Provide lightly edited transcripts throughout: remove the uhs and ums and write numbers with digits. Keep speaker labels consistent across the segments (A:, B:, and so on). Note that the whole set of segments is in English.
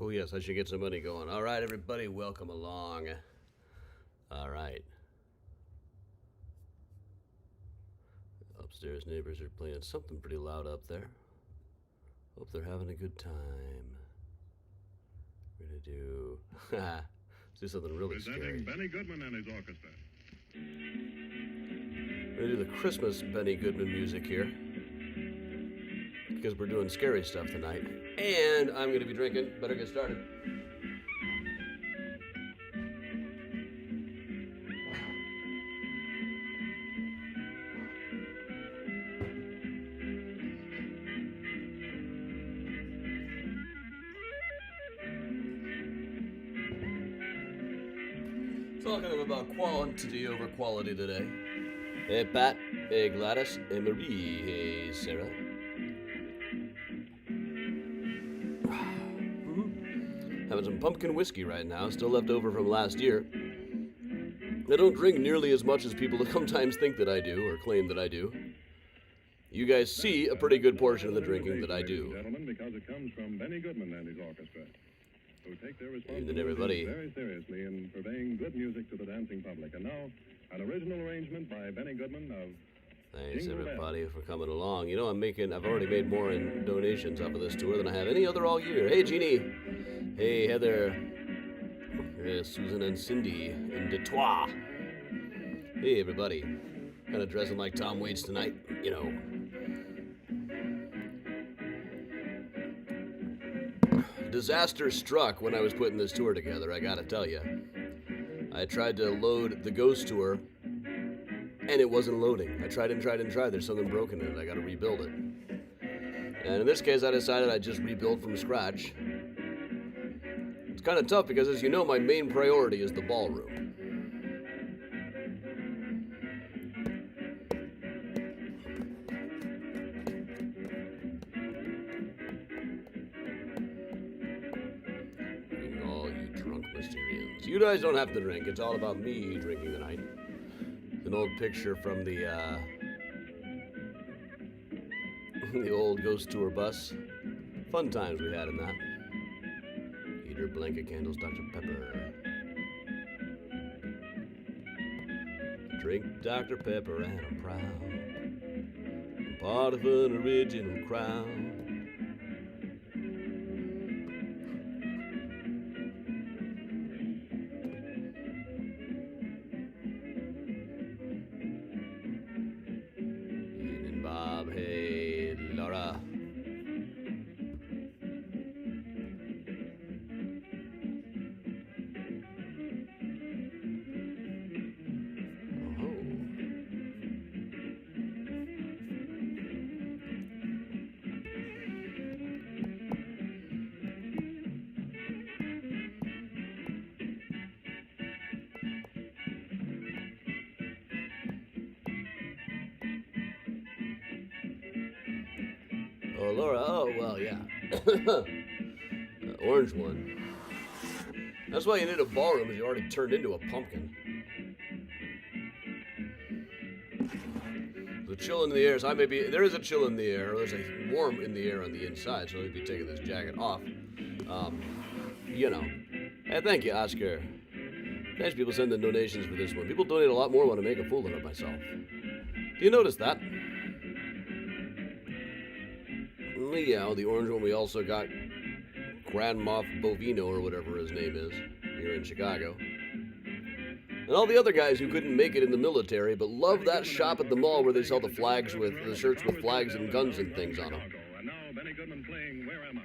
A: Oh, yes, I should get some money going. All right, everybody, welcome along. All right. Upstairs neighbors are playing something pretty loud up there. Hope they're having a good time. We're gonna do. Let's do something really
B: Presenting
A: scary.
B: Benny Goodman and his orchestra.
A: We're gonna do the Christmas Benny Goodman music here. Because we're doing scary stuff tonight. And I'm gonna be drinking. Better get started. Talking about quantity over quality today. Hey Pat, hey Gladys, hey Marie, hey Sarah. Having some pumpkin whiskey right now, still left over from last year. I don't drink nearly as much as people sometimes think that I do, or claim that I do. You guys see a pretty good portion of the drinking that I do.
B: Gentlemen, because it comes from Benny Goodman and his orchestra, who take their
A: Evening, everybody.
B: responsibility very seriously in purveying good music to the dancing public. And now, an original arrangement by Benny Goodman of
A: Thanks
B: Jingle
A: everybody for coming along. You know, I've already made more in donations off of this tour than I have any other all year. Hey Jeannie. Hey Heather. Susan and Cindy in Detroit. Hey everybody. Kind of dressing like Tom Waits tonight, you know. Disaster struck when I was putting this tour together, I gotta tell you. I tried to load the Ghost Tour, and it wasn't loading. I tried and tried and tried. There's something broken in it. I gotta rebuild it. And in this case, I decided I'd just rebuild from scratch. It's kind of tough because, as you know, my main priority is the ballroom. All you drunk Mysterians. You guys don't have to drink. It's all about me drinking tonight. An old picture from the old Ghost Tour bus. Fun times we had in that. Heater, blanket, candles, Dr. Pepper. Drink Dr. Pepper and I'm proud. I'm part of an original crowd. Evening, Bob. Hey, Laura. Oh, Laura. Oh, well, yeah. Orange one. That's why you need a ballroom, is you already turned into a pumpkin. The chill in the air is, there is a chill in the air, or there's a warm in the air on the inside, so I'd be taking this jacket off. You know. Hey, thank you, Oscar. Thanks, people sending donations for this one. People donate a lot more when I make a fool of myself. Do you notice that? Yeah, the orange one, we also got Grand Moff Bovino, or whatever his name is, here in Chicago. And all the other guys who couldn't make it in the military, but love that shop at the mall where they sell the flags with the shirts with flags and guns and things on them.
B: And now Benny Goodman playing Where Am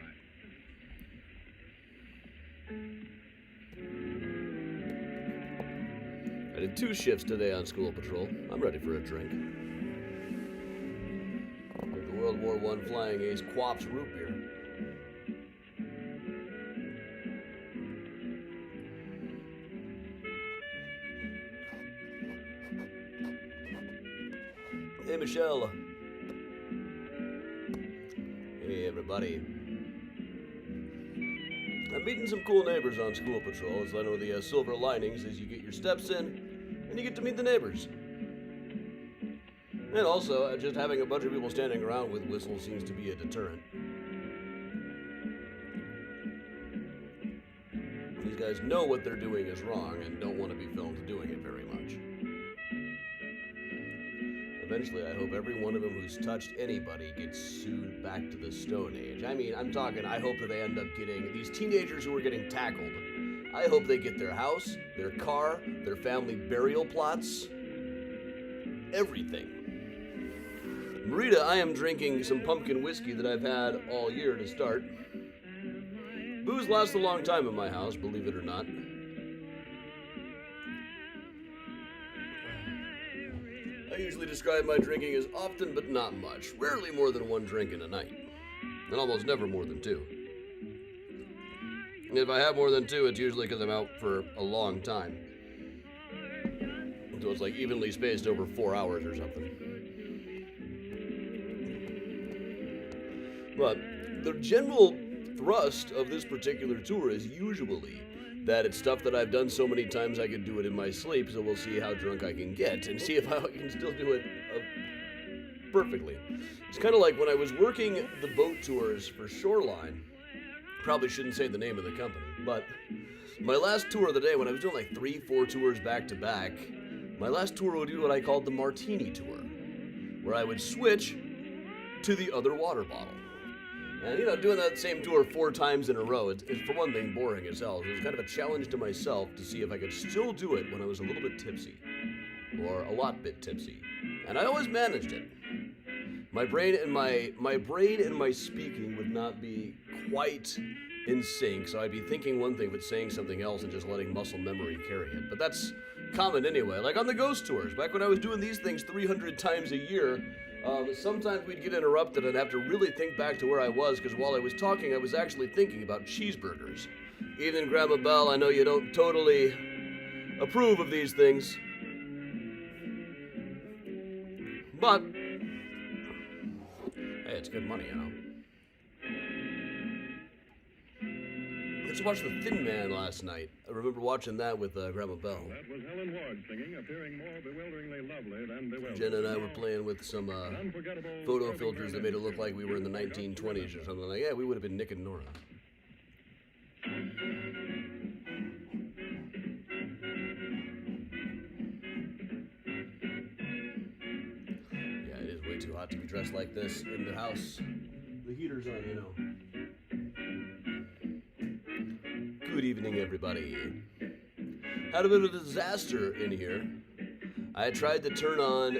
B: I?
A: I did 2 shifts today on school patrol. I'm ready for a drink. Like the World War I Flying Ace Quaps root beer. Hey, Michelle. Hey, everybody. I'm meeting some cool neighbors on school patrol, as I know the silver linings is you get your steps in, and you get to meet the neighbors. And also, just having a bunch of people standing around with whistles seems to be a deterrent. These guys know what they're doing is wrong and don't want to be filmed doing it very much. Eventually, I hope every one of them who's touched anybody gets sued back to the Stone Age. I mean, I'm talking, I hope that they end up getting, these teenagers who are getting tackled, I hope they get their house, their car, their family burial plots, everything. Marita, I am drinking some pumpkin whiskey that I've had all year to start. Booze lasts a long time in my house, believe it or not. I usually describe my drinking as often but not much, rarely more than one drink in a night, and almost never more than two. And if I have more than two, it's usually because I'm out for a long time. So it's like evenly spaced over 4 hours or something. But the general thrust of this particular tour is usually that it's stuff that I've done so many times I could do it in my sleep, so we'll see how drunk I can get and see if I can still do it perfectly. It's kind of like when I was working the boat tours for Shoreline, probably shouldn't say the name of the company, but my last tour of the day, when I was doing like 3-4 tours back to back, my last tour would be what I called the Martini Tour, where I would switch to the other water bottle. And, doing that same tour 4 times in a row, it's for one thing, boring as hell. It was kind of a challenge to myself to see if I could still do it when I was a little bit tipsy, or a lot bit tipsy. And I always managed it. My brain and my speaking would not be quite in sync, so I'd be thinking one thing but saying something else and just letting muscle memory carry it. But that's common anyway. Like on the ghost tours, back when I was doing these things 300 times a year, sometimes we'd get interrupted and have to really think back to where I was, because while I was talking, I was actually thinking about cheeseburgers. Evening, Grandma Bell, I know you don't totally approve of these things, but hey, it's good money, I just watched The Thin Man last night. I remember watching that with Grandma Bell.
B: That was Helen Ward singing, appearing more bewilderingly lovely than bewildering.
A: Jen and I were playing with some photo filters that made it look like we were in the 1920s or something. Like, yeah, we would have been Nick and Nora. Yeah, it is way too hot to be dressed like this in the house. The heater's on, Good evening, everybody. Had a bit of a disaster in here. I tried to turn on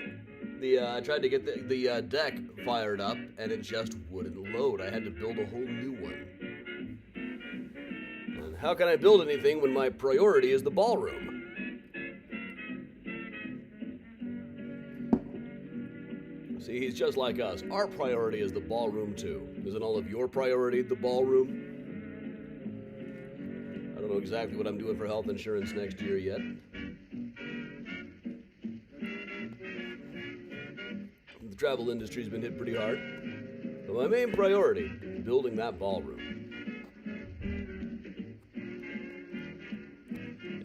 A: I tried to get the deck fired up, and it just wouldn't load. I had to build a whole new one. And how can I build anything when my priority is the ballroom? See, he's just like us. Our priority is the ballroom, too. Isn't all of your priority the ballroom? I don't know exactly what I'm doing for health insurance next year yet. The travel industry's been hit pretty hard. But my main priority, building that ballroom.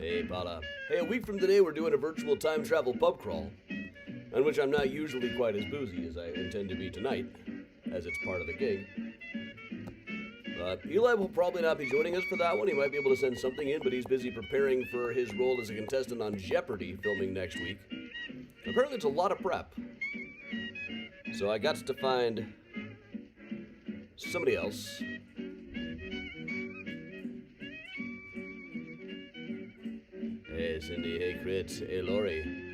A: Hey, Paula. Hey, a week from today we're doing a virtual time travel pub crawl, on which I'm not usually quite as boozy as I intend to be tonight, as it's part of the gig. Eli will probably not be joining us for that one. He might be able to send something in, but he's busy preparing for his role as a contestant on Jeopardy! Filming next week. Apparently it's a lot of prep. So I got to find somebody else. Hey, Cindy. Hey, Crit. Hey, Lori.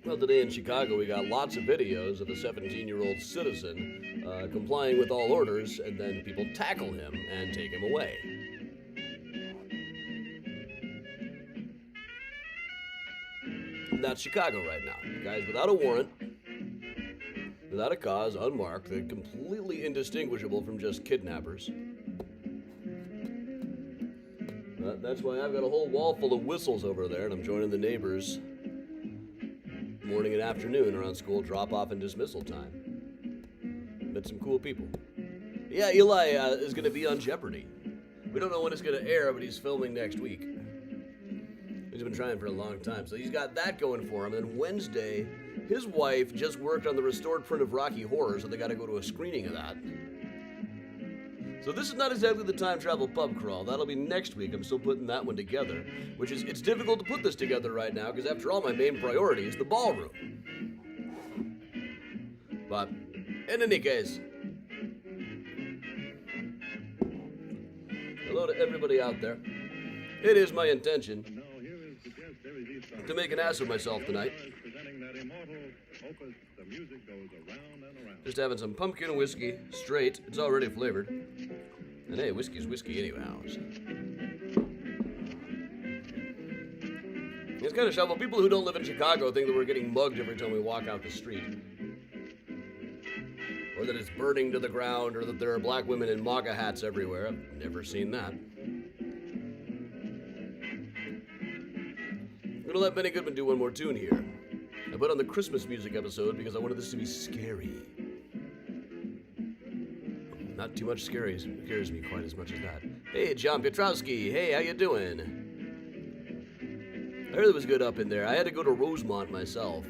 A: Well, today in Chicago, we got lots of videos of a 17-year-old citizen complying with all orders, and then people tackle him and take him away. That's Chicago right now. Guys without a warrant, without a cause, unmarked, they're completely indistinguishable from just kidnappers. That's why I've got a whole wall full of whistles over there, and I'm joining the neighbors morning and afternoon around school drop-off and dismissal time. Met some cool people. Yeah, Eli is going to be on Jeopardy! We don't know when it's going to air, but he's filming next week. He's been trying for a long time, so he's got that going for him. And Wednesday, his wife just worked on the restored print of Rocky Horror, so they got to go to a screening of that. So So this is not exactly the time travel pub crawl. That'll be next week. I'm still putting that one together, which is, it's difficult to put this together right now because after all, my main priority is the ballroom. But in any case, hello to everybody out there. It is my intention to make an ass of myself tonight. Just having some pumpkin whiskey, straight. It's already flavored. And hey, whiskey's whiskey anyhows. It's kind of shameful. People who don't live in Chicago think that we're getting mugged every time we walk out the street. Or that it's burning to the ground, or that there are black women in MAGA hats everywhere. I've never seen that. I'm gonna let Benny Goodman do one more tune here. I put on the Christmas music episode because I wanted this to be scary. Not too much scares me quite as much as that. Hey, John Piotrowski. Hey, how you doing? I heard it was good up in there. I had to go to Rosemont myself.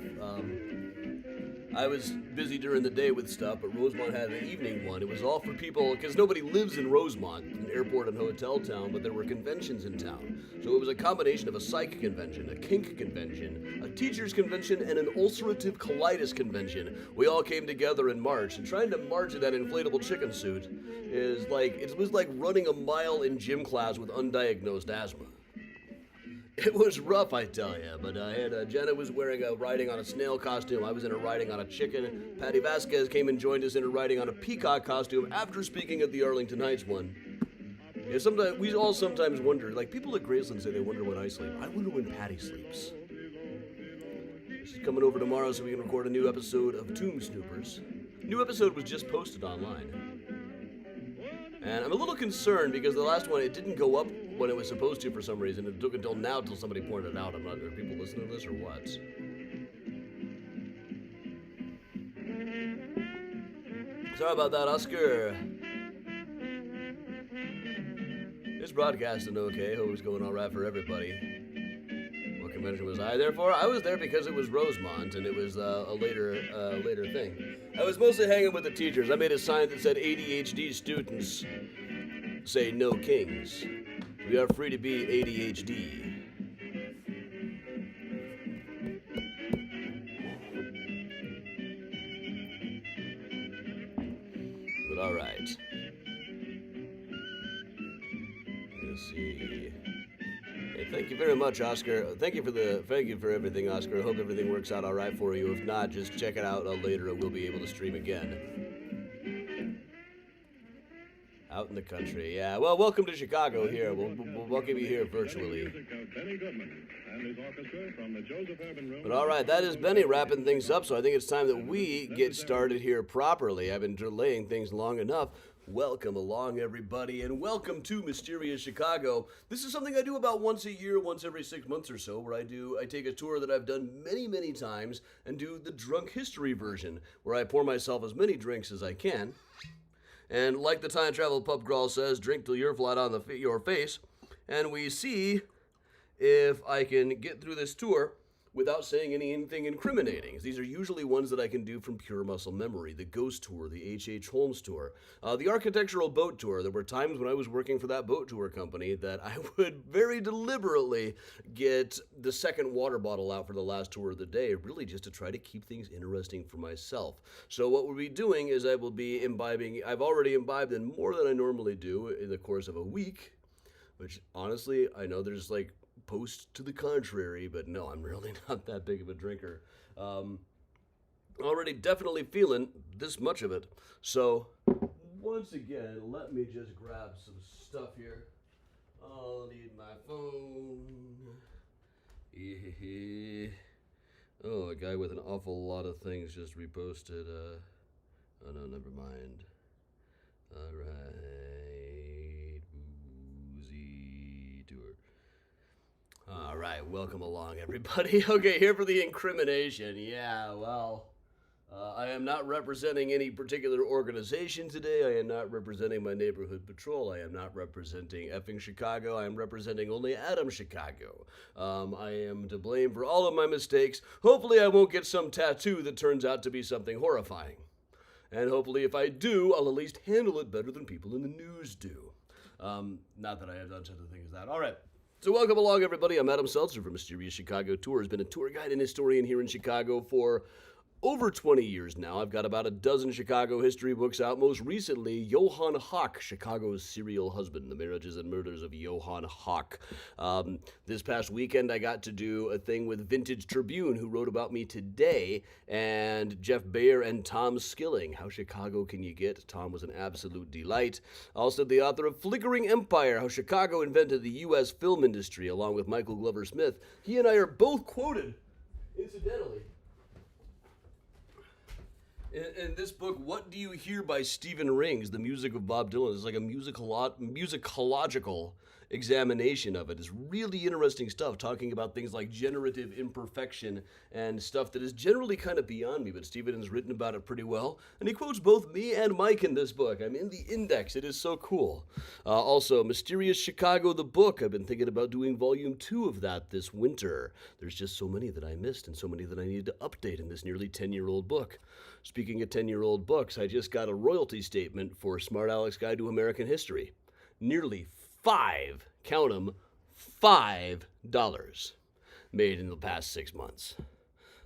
A: I was busy during the day with stuff, but Rosemont had an evening one. It was all for people, because nobody lives in Rosemont, an airport and hotel town, but there were conventions in town. So it was a combination of a psych convention, a kink convention, a teacher's convention, and an ulcerative colitis convention. We all came together in March, and trying to march in that inflatable chicken suit is like, it was like running a mile in gym class with undiagnosed asthma. It was rough, I tell you, but I had Jenna was wearing a riding on a snail costume. I was in a riding on a chicken. Patty Vasquez came and joined us in a riding on a peacock costume after speaking at the Arlington Heights one. Yeah, we all sometimes wonder, like people at Graceland say they wonder when I sleep. I wonder when Patty sleeps. She's coming over tomorrow so we can record a new episode of Tomb Snoopers. New episode was just posted online. And I'm a little concerned because the last one, it didn't go up when it was supposed to for some reason. It took until now till somebody pointed it out. I'm not sure if people listening to this or what. Sorry about that, Oscar. It's broadcasting okay. Hope it's going all right for everybody. What convention was I there for? I was there because it was Rosemont and it was a later thing. I was mostly hanging with the teachers. I made a sign that said ADHD students say no kings. We are free to be ADHD. But all right. Let's see. Hey, thank you very much, Oscar. Thank you for everything, Oscar. I hope everything works out all right for you. If not, just check it out later and we'll be able to stream again. Out in the country, yeah. Well, welcome to Chicago here. We'll welcome you here virtually. But all right, that is Benny wrapping things up, so I think it's time that we get started here properly. I've been delaying things long enough. Welcome along, everybody, and welcome to Mysterious Chicago. This is something I do about once a year, once every 6 months or so, where I take a tour that I've done many, many times and do the drunk history version, where I pour myself as many drinks as I can. And like the Time Travel Pub Crawl says, drink till you're flat on your face. And we see if I can get through this tour without saying anything incriminating. These are usually ones that I can do from pure muscle memory. The Ghost Tour, the H.H. Holmes Tour, the Architectural Boat Tour. There were times when I was working for that boat tour company that I would very deliberately get the second water bottle out for the last tour of the day, really just to try to keep things interesting for myself. So what we'll be doing is I will be imbibing. I've already imbibed in more than I normally do in the course of a week, which honestly, I know there's like post to the contrary, but no, I'm really not that big of a drinker. Already definitely feeling this much of it. So once again, let me just grab some stuff here. I'll need my phone. Oh, a guy with an awful lot of things just reposted. Oh no, never mind. All right, Boozy Tour. All right, welcome along, everybody. Okay, here for the incrimination. Yeah, well, I am not representing any particular organization today. I am not representing my neighborhood patrol. I am not representing effing Chicago. I am representing only Adam Chicago. I am to blame for all of my mistakes. Hopefully I won't get some tattoo that turns out to be something horrifying. And hopefully, if I do, I'll at least handle it better than people in the news do. Not that I have done such a thing as that. All right. So welcome along, everybody. I'm Adam Seltzer from Mysterious Chicago Tours. Been a tour guide and historian here in Chicago for over 20 years now. I've got about a dozen Chicago history books out. Most recently, Johann Hawk, Chicago's Serial Husband, The Marriages and Murders of Johann Hawk. This past weekend, I got to do a thing with Vintage Tribune, who wrote about me today, and Jeff Bayer and Tom Skilling. How Chicago Can You Get? Tom was an absolute delight. Also, the author of Flickering Empire, How Chicago Invented the U.S. Film Industry, along with Michael Glover Smith. He and I are both quoted, incidentally, in this book, What Do You Hear by Stephen Rings, the music of Bob Dylan. It's like a musicological examination of it. It's really interesting stuff, talking about things like generative imperfection and stuff that is generally kind of beyond me, but Stephen has written about it pretty well, and he quotes both me and Mike in this book. I'm in the index. It is so cool. Also, Mysterious Chicago, the book. I've been thinking about doing volume 2 of that this winter. There's just so many that I missed and so many that I needed to update in this nearly 10-year-old book. Speaking of 10-year-old books, I just got a royalty statement for Smart Aleck's Guide to American History. Nearly count 'em, $5 made in the past 6 months.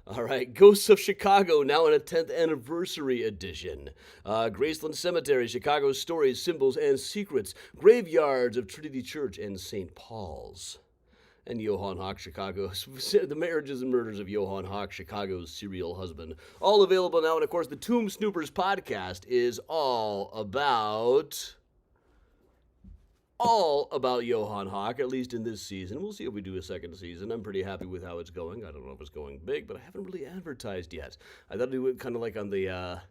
A: All right, Ghosts of Chicago, now in a 10th anniversary edition. Graceland Cemetery, Chicago's Stories, Symbols, and Secrets. Graveyards of Trinity Church and St. Paul's. And Johann Hawk, Chicago's, The Marriages and Murders of Johann Hawk, Chicago's Serial Husband. All available now, and of course, the Tomb Snoopers podcast is all about Johann Hawk, at least in this season. We'll see if we do a second season. I'm pretty happy with how it's going. I don't know if it's going big, but I haven't really advertised yet. I thought I'd do it kind of like on the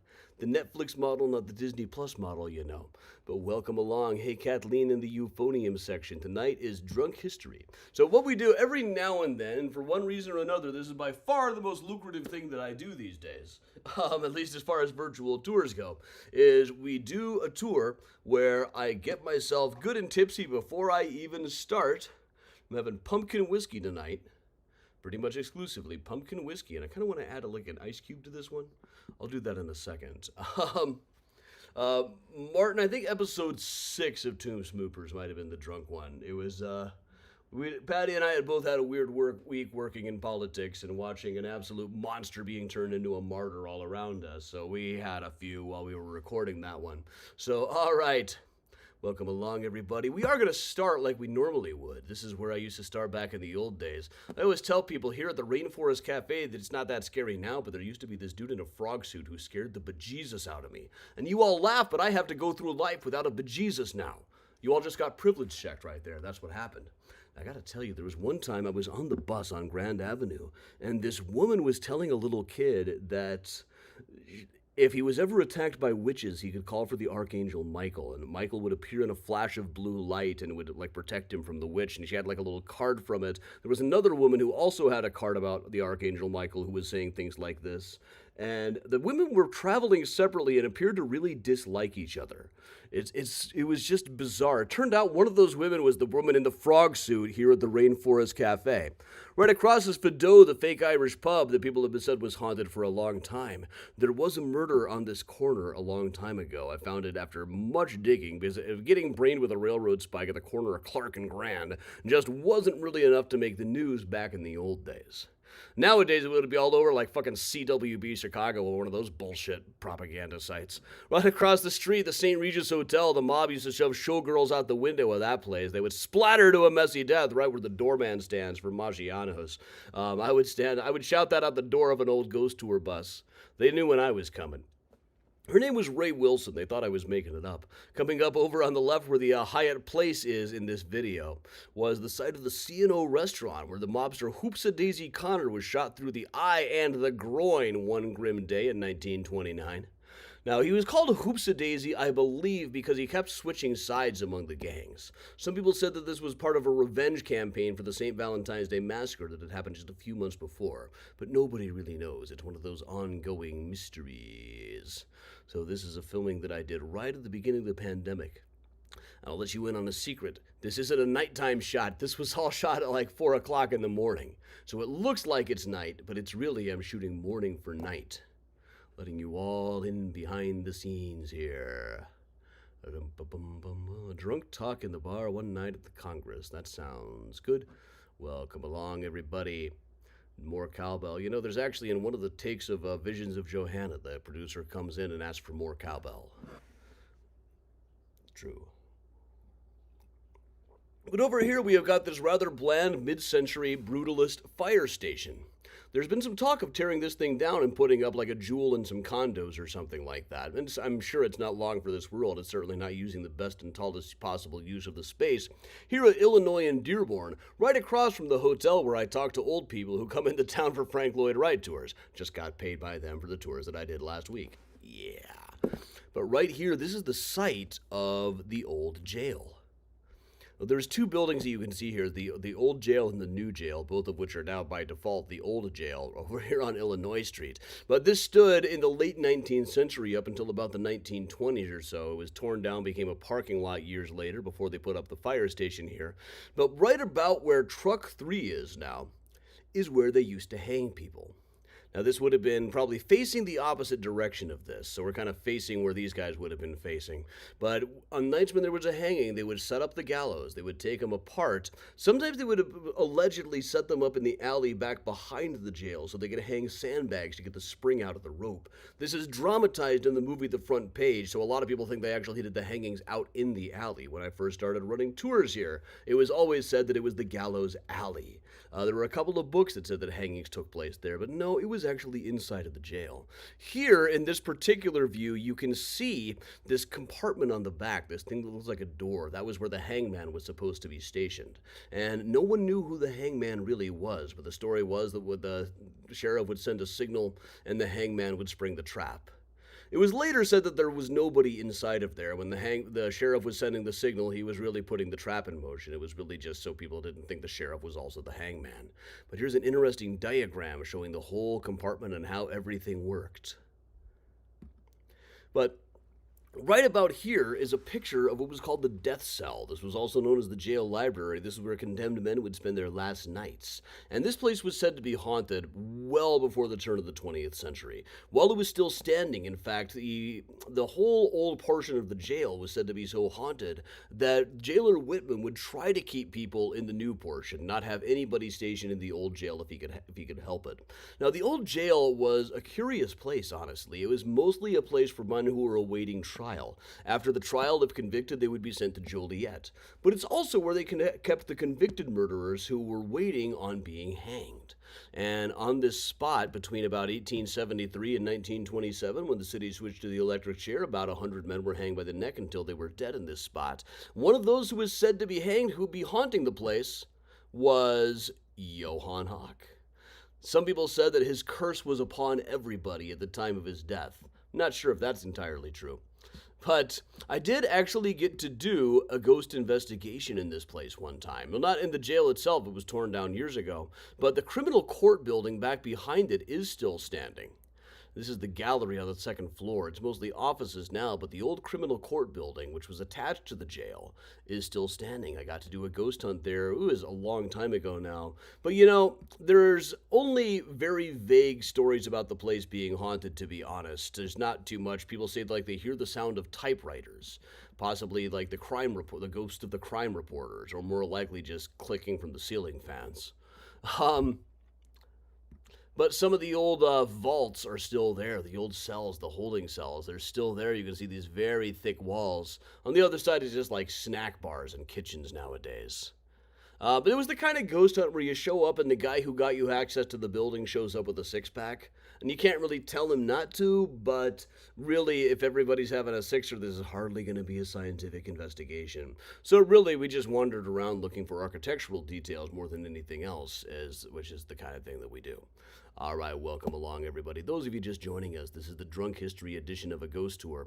A: Netflix model, not the Disney Plus model, you know. But welcome along. Hey, Kathleen in the euphonium section. Tonight is Drunk History. So what we do every now and then, and for one reason or another, this is by far the most lucrative thing that I do these days, at least as far as virtual tours go, is we do a tour where I get myself good and tipsy before I even start. I'm having pumpkin whiskey tonight. Pretty much exclusively pumpkin whiskey, and I kind of want to add an ice cube to this one. I'll do that in a second. Martin, I think episode 6 of Tomb Snoopers might have been the drunk one. It was, Patty and I had both had a weird week working in politics and watching an absolute monster being turned into a martyr all around us, so we had a few while we were recording that one. So, all right. Welcome along, everybody. We are going to start like we normally would. This is where I used to start back in the old days. I always tell people here at the Rainforest Cafe that it's not that scary now, but there used to be this dude in a frog suit who scared the bejesus out of me. And you all laugh, but I have to go through life without a bejesus now. You all just got privilege checked right there. That's what happened. I got to tell you, there was one time I was on the bus on Grand Avenue, and this woman was telling a little kid that if he was ever attacked by witches, he could call for the Archangel Michael, and Michael would appear in a flash of blue light and would protect him from the witch, and she had a little card from it. There was another woman who also had a card about the Archangel Michael who was saying things like this. And the women were traveling separately and appeared to really dislike each other. It was just bizarre. It turned out one of those women was the woman in the frog suit here at the Rainforest Cafe. Right across is Fido, the fake Irish pub that people have said was haunted for a long time. There was a murder on this corner a long time ago. I found it after much digging because getting brained with a railroad spike at the corner of Clark and Grand just wasn't really enough to make the news back in the old days. Nowadays, it would be all over like fucking CWB Chicago or one of those bullshit propaganda sites. Right across the street, the St. Regis Hotel, the mob used to shove showgirls out the window of that place. They would splatter to a messy death right where the doorman stands for Maggiano's. I would shout that out the door of an old ghost tour bus. They knew when I was coming. Her name was Ray Wilson. They thought I was making it up. Coming up over on the left where the Hyatt Place is in this video was the site of the C&O restaurant where the mobster Hoopsa Daisy Connor was shot through the eye and the groin one grim day in 1929. Now, he was called a Hoopsa Daisy, I believe, because he kept switching sides among the gangs. Some people said that this was part of a revenge campaign for the St. Valentine's Day massacre that had happened just a few months before, but nobody really knows. It's one of those ongoing mysteries. So this is a filming that I did right at the beginning of the pandemic. I'll let you in on a secret. This isn't a nighttime shot. This was all shot at 4 o'clock in the morning. So it looks like it's night, but it's really I'm shooting morning for night. letting you all in behind the scenes here. A drunk talk in the bar one night at the Congress. That sounds good. Well, come along, everybody. More cowbell. You know, there's actually in one of the takes of Visions of Johanna, the producer comes in and asks for more cowbell. True. But over here we have got this rather bland mid-century brutalist fire station. There's been some talk of tearing this thing down and putting up like a jewel and some condos or something like that. And I'm sure it's not long for this world. It's certainly not using the best and tallest possible use of the space. Here at Illinois and Dearborn, right across from the hotel where I talk to old people who come into town for Frank Lloyd Wright tours. Just got paid by them for the tours that I did last week. Yeah. But right here, this is the site of the old jail. There's two buildings that you can see here, the old jail and the new jail, both of which are now by default the old jail over here on Illinois Street. But this stood in the late 19th century up until about the 1920s or so. It was torn down, became a parking lot years later before they put up the fire station here. But right about where Truck 3 is now is where they used to hang people. Now, this would have been probably facing the opposite direction of this, so we're kind of facing where these guys would have been facing. But on nights when there was a hanging, they would set up the gallows. They would take them apart. Sometimes they would have allegedly set them up in the alley back behind the jail so they could hang sandbags to get the spring out of the rope. This is dramatized in the movie The Front Page, so a lot of people think they actually did the hangings out in the alley. When I first started running tours here, it was always said that it was the Gallows Alley. There were a couple of books that said that hangings took place there, but no, it was actually inside of the jail. Here, in this particular view, you can see this compartment on the back, this thing that looks like a door. That was where the hangman was supposed to be stationed. And no one knew who the hangman really was, but the story was that the sheriff would send a signal and the hangman would spring the trap. It was later said that there was nobody inside of there. When the sheriff was sending the signal, he was really putting the trap in motion. It was really just so people didn't think the sheriff was also the hangman. But here's an interesting diagram showing the whole compartment and how everything worked. But right about here is a picture of what was called the death cell. This was also known as the jail library. This is where condemned men would spend their last nights. And this place was said to be haunted well before the turn of the 20th century. While it was still standing, in fact, the whole old portion of the jail was said to be so haunted that Jailer Whitman would try to keep people in the new portion, not have anybody stationed in the old jail if he could help it. Now, the old jail was a curious place, honestly. It was mostly a place for men who were awaiting trial. After the trial, if convicted, they would be sent to Joliet. But it's also where they kept the convicted murderers who were waiting on being hanged. And on this spot, between about 1873 and 1927, when the city switched to the electric chair, about 100 men were hanged by the neck until they were dead in this spot. One of those who was said to be hanged, who would be haunting the place, was Johann Hawk. Some people said that his curse was upon everybody at the time of his death. Not sure if that's entirely true. But I did actually get to do a ghost investigation in this place one time. Well, not in the jail itself, it was torn down years ago, but the criminal court building back behind it is still standing. This is the gallery on the second floor. It's mostly offices now, but the old criminal court building, which was attached to the jail, is still standing. I got to do a ghost hunt there. It was a long time ago now. But you know, there's only very vague stories about the place being haunted, to be honest. There's not too much. People say like they hear the sound of typewriters, possibly like the ghost of the crime reporters, or more likely just clicking from the ceiling fans. But some of the old vaults are still there. The old cells, the holding cells, they're still there. You can see these very thick walls. On the other side is just like snack bars and kitchens nowadays. But it was the kind of ghost hunt where you show up and the guy who got you access to the building shows up with a six-pack. And you can't really tell him not to, but really, if everybody's having a sixer, this is hardly going to be a scientific investigation. So really, we just wandered around looking for architectural details more than anything else, which is the kind of thing that we do. All right, welcome along, everybody. Those of you just joining us, this is the Drunk History edition of a ghost tour.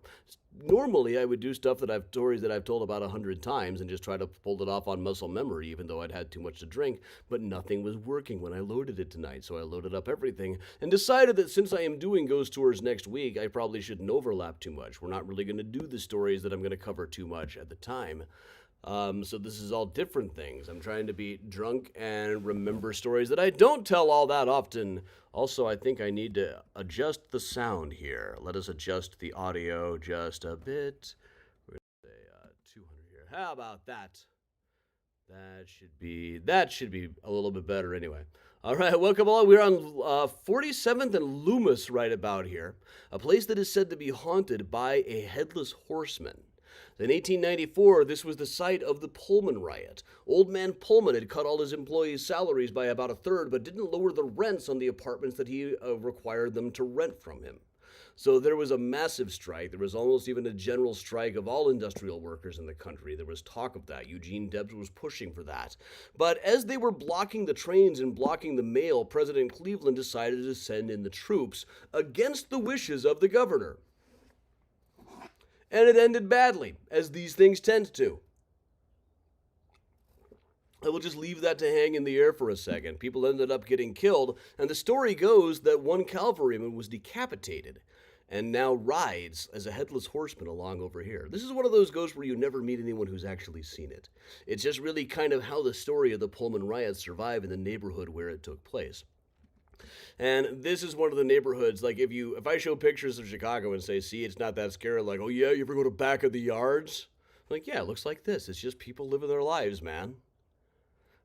A: Normally, I would do stories that I've told about 100 times and just try to pull it off on muscle memory, even though I'd had too much to drink, but nothing was working when I loaded it tonight, so I loaded up everything and decided that since I am doing ghost tours next week, I probably shouldn't overlap too much. We're not really going to do the stories that I'm going to cover too much at the time. So this is all different things. I'm trying to be drunk and remember stories that I don't tell all that often. Also, I think I need to adjust the sound here. Let us adjust the audio just a bit. We're going to say 200 here. How about that? That should be a little bit better anyway. All right, welcome all. We're on 47th and Loomis right about here, a place that is said to be haunted by a headless horseman. In 1894, this was the site of the Pullman riot. Old man Pullman had cut all his employees' salaries by about a third, but didn't lower the rents on the apartments that he required them to rent from him. So there was a massive strike. There was almost even a general strike of all industrial workers in the country. There was talk of that. Eugene Debs was pushing for that. But as they were blocking the trains and blocking the mail, President Cleveland decided to send in the troops against the wishes of the governor. And it ended badly, as these things tend to. I will just leave that to hang in the air for a second. People ended up getting killed, and the story goes that one cavalryman was decapitated and now rides as a headless horseman along over here. This is one of those ghosts where you never meet anyone who's actually seen it. It's just really kind of how the story of the Pullman riots survived in the neighborhood where it took place. And this is one of the neighborhoods, like if I show pictures of Chicago and say, see, it's not that scary, like, oh yeah, you ever go to Back of the Yards? I'm like, yeah, it looks like this. It's just people living their lives, man.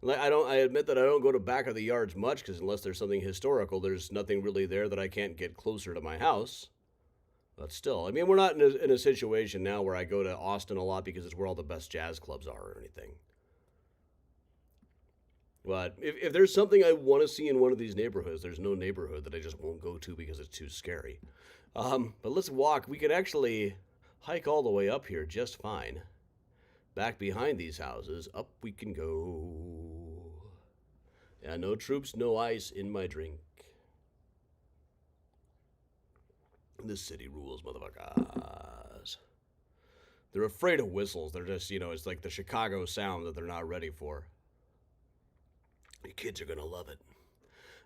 A: Like, I admit that I don't go to Back of the Yards much, because unless there's something historical, there's nothing really there that I can't get closer to my house. But still, I mean, we're not in a situation now where I go to Austin a lot because it's where all the best jazz clubs are or anything. But if there's something I want to see in one of these neighborhoods, there's no neighborhood that I just won't go to because it's too scary. But let's walk. We could actually hike all the way up here just fine. Back behind these houses, up we can go. Yeah, no troops, no ice in my drink. This city rules, motherfuckers. They're afraid of whistles. They're just, it's like the Chicago sound that they're not ready for. The kids are going to love it.